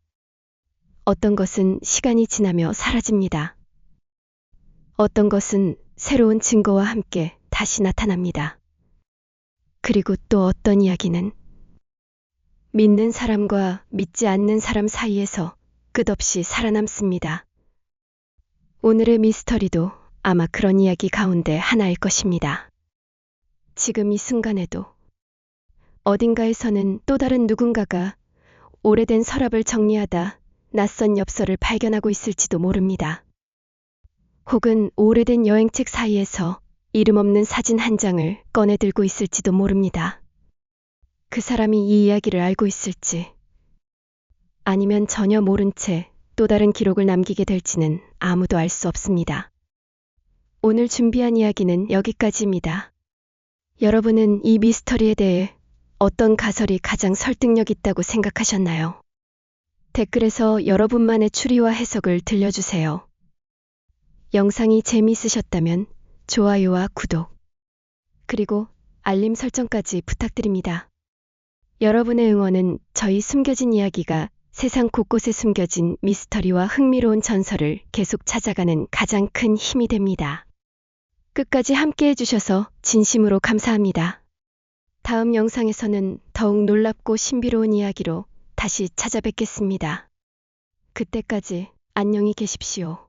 어떤 것은 시간이 지나며 사라집니다. 어떤 것은 새로운 증거와 함께 다시 나타납니다. 그리고 또 어떤 이야기는 믿는 사람과 믿지 않는 사람 사이에서 끝없이 살아남습니다. 오늘의 미스터리도 아마 그런 이야기 가운데 하나일 것입니다. 지금 이 순간에도 어딘가에서는 또 다른 누군가가 오래된 서랍을 정리하다 낯선 엽서를 발견하고 있을지도 모릅니다. 혹은 오래된 여행책 사이에서 이름 없는 사진 한 장을 꺼내 들고 있을지도 모릅니다. 그 사람이 이 이야기를 알고 있을지, 아니면 전혀 모른 채 또 다른 기록을 남기게 될지는 아무도 알 수 없습니다. 오늘 준비한 이야기는 여기까지입니다. 여러분은 이 미스터리에 대해 어떤 가설이 가장 설득력 있다고 생각하셨나요? 댓글에서 여러분만의 추리와 해석을 들려주세요. 영상이 재미있으셨다면 좋아요와 구독, 그리고 알림 설정까지 부탁드립니다. 여러분의 응원은 저희 숨겨진 이야기가 세상 곳곳에 숨겨진 미스터리와 흥미로운 전설을 계속 찾아가는 가장 큰 힘이 됩니다. 끝까지 함께 해주셔서 진심으로 감사합니다. 다음 영상에서는 더욱 놀랍고 신비로운 이야기로 다시 찾아뵙겠습니다. 그때까지 안녕히 계십시오.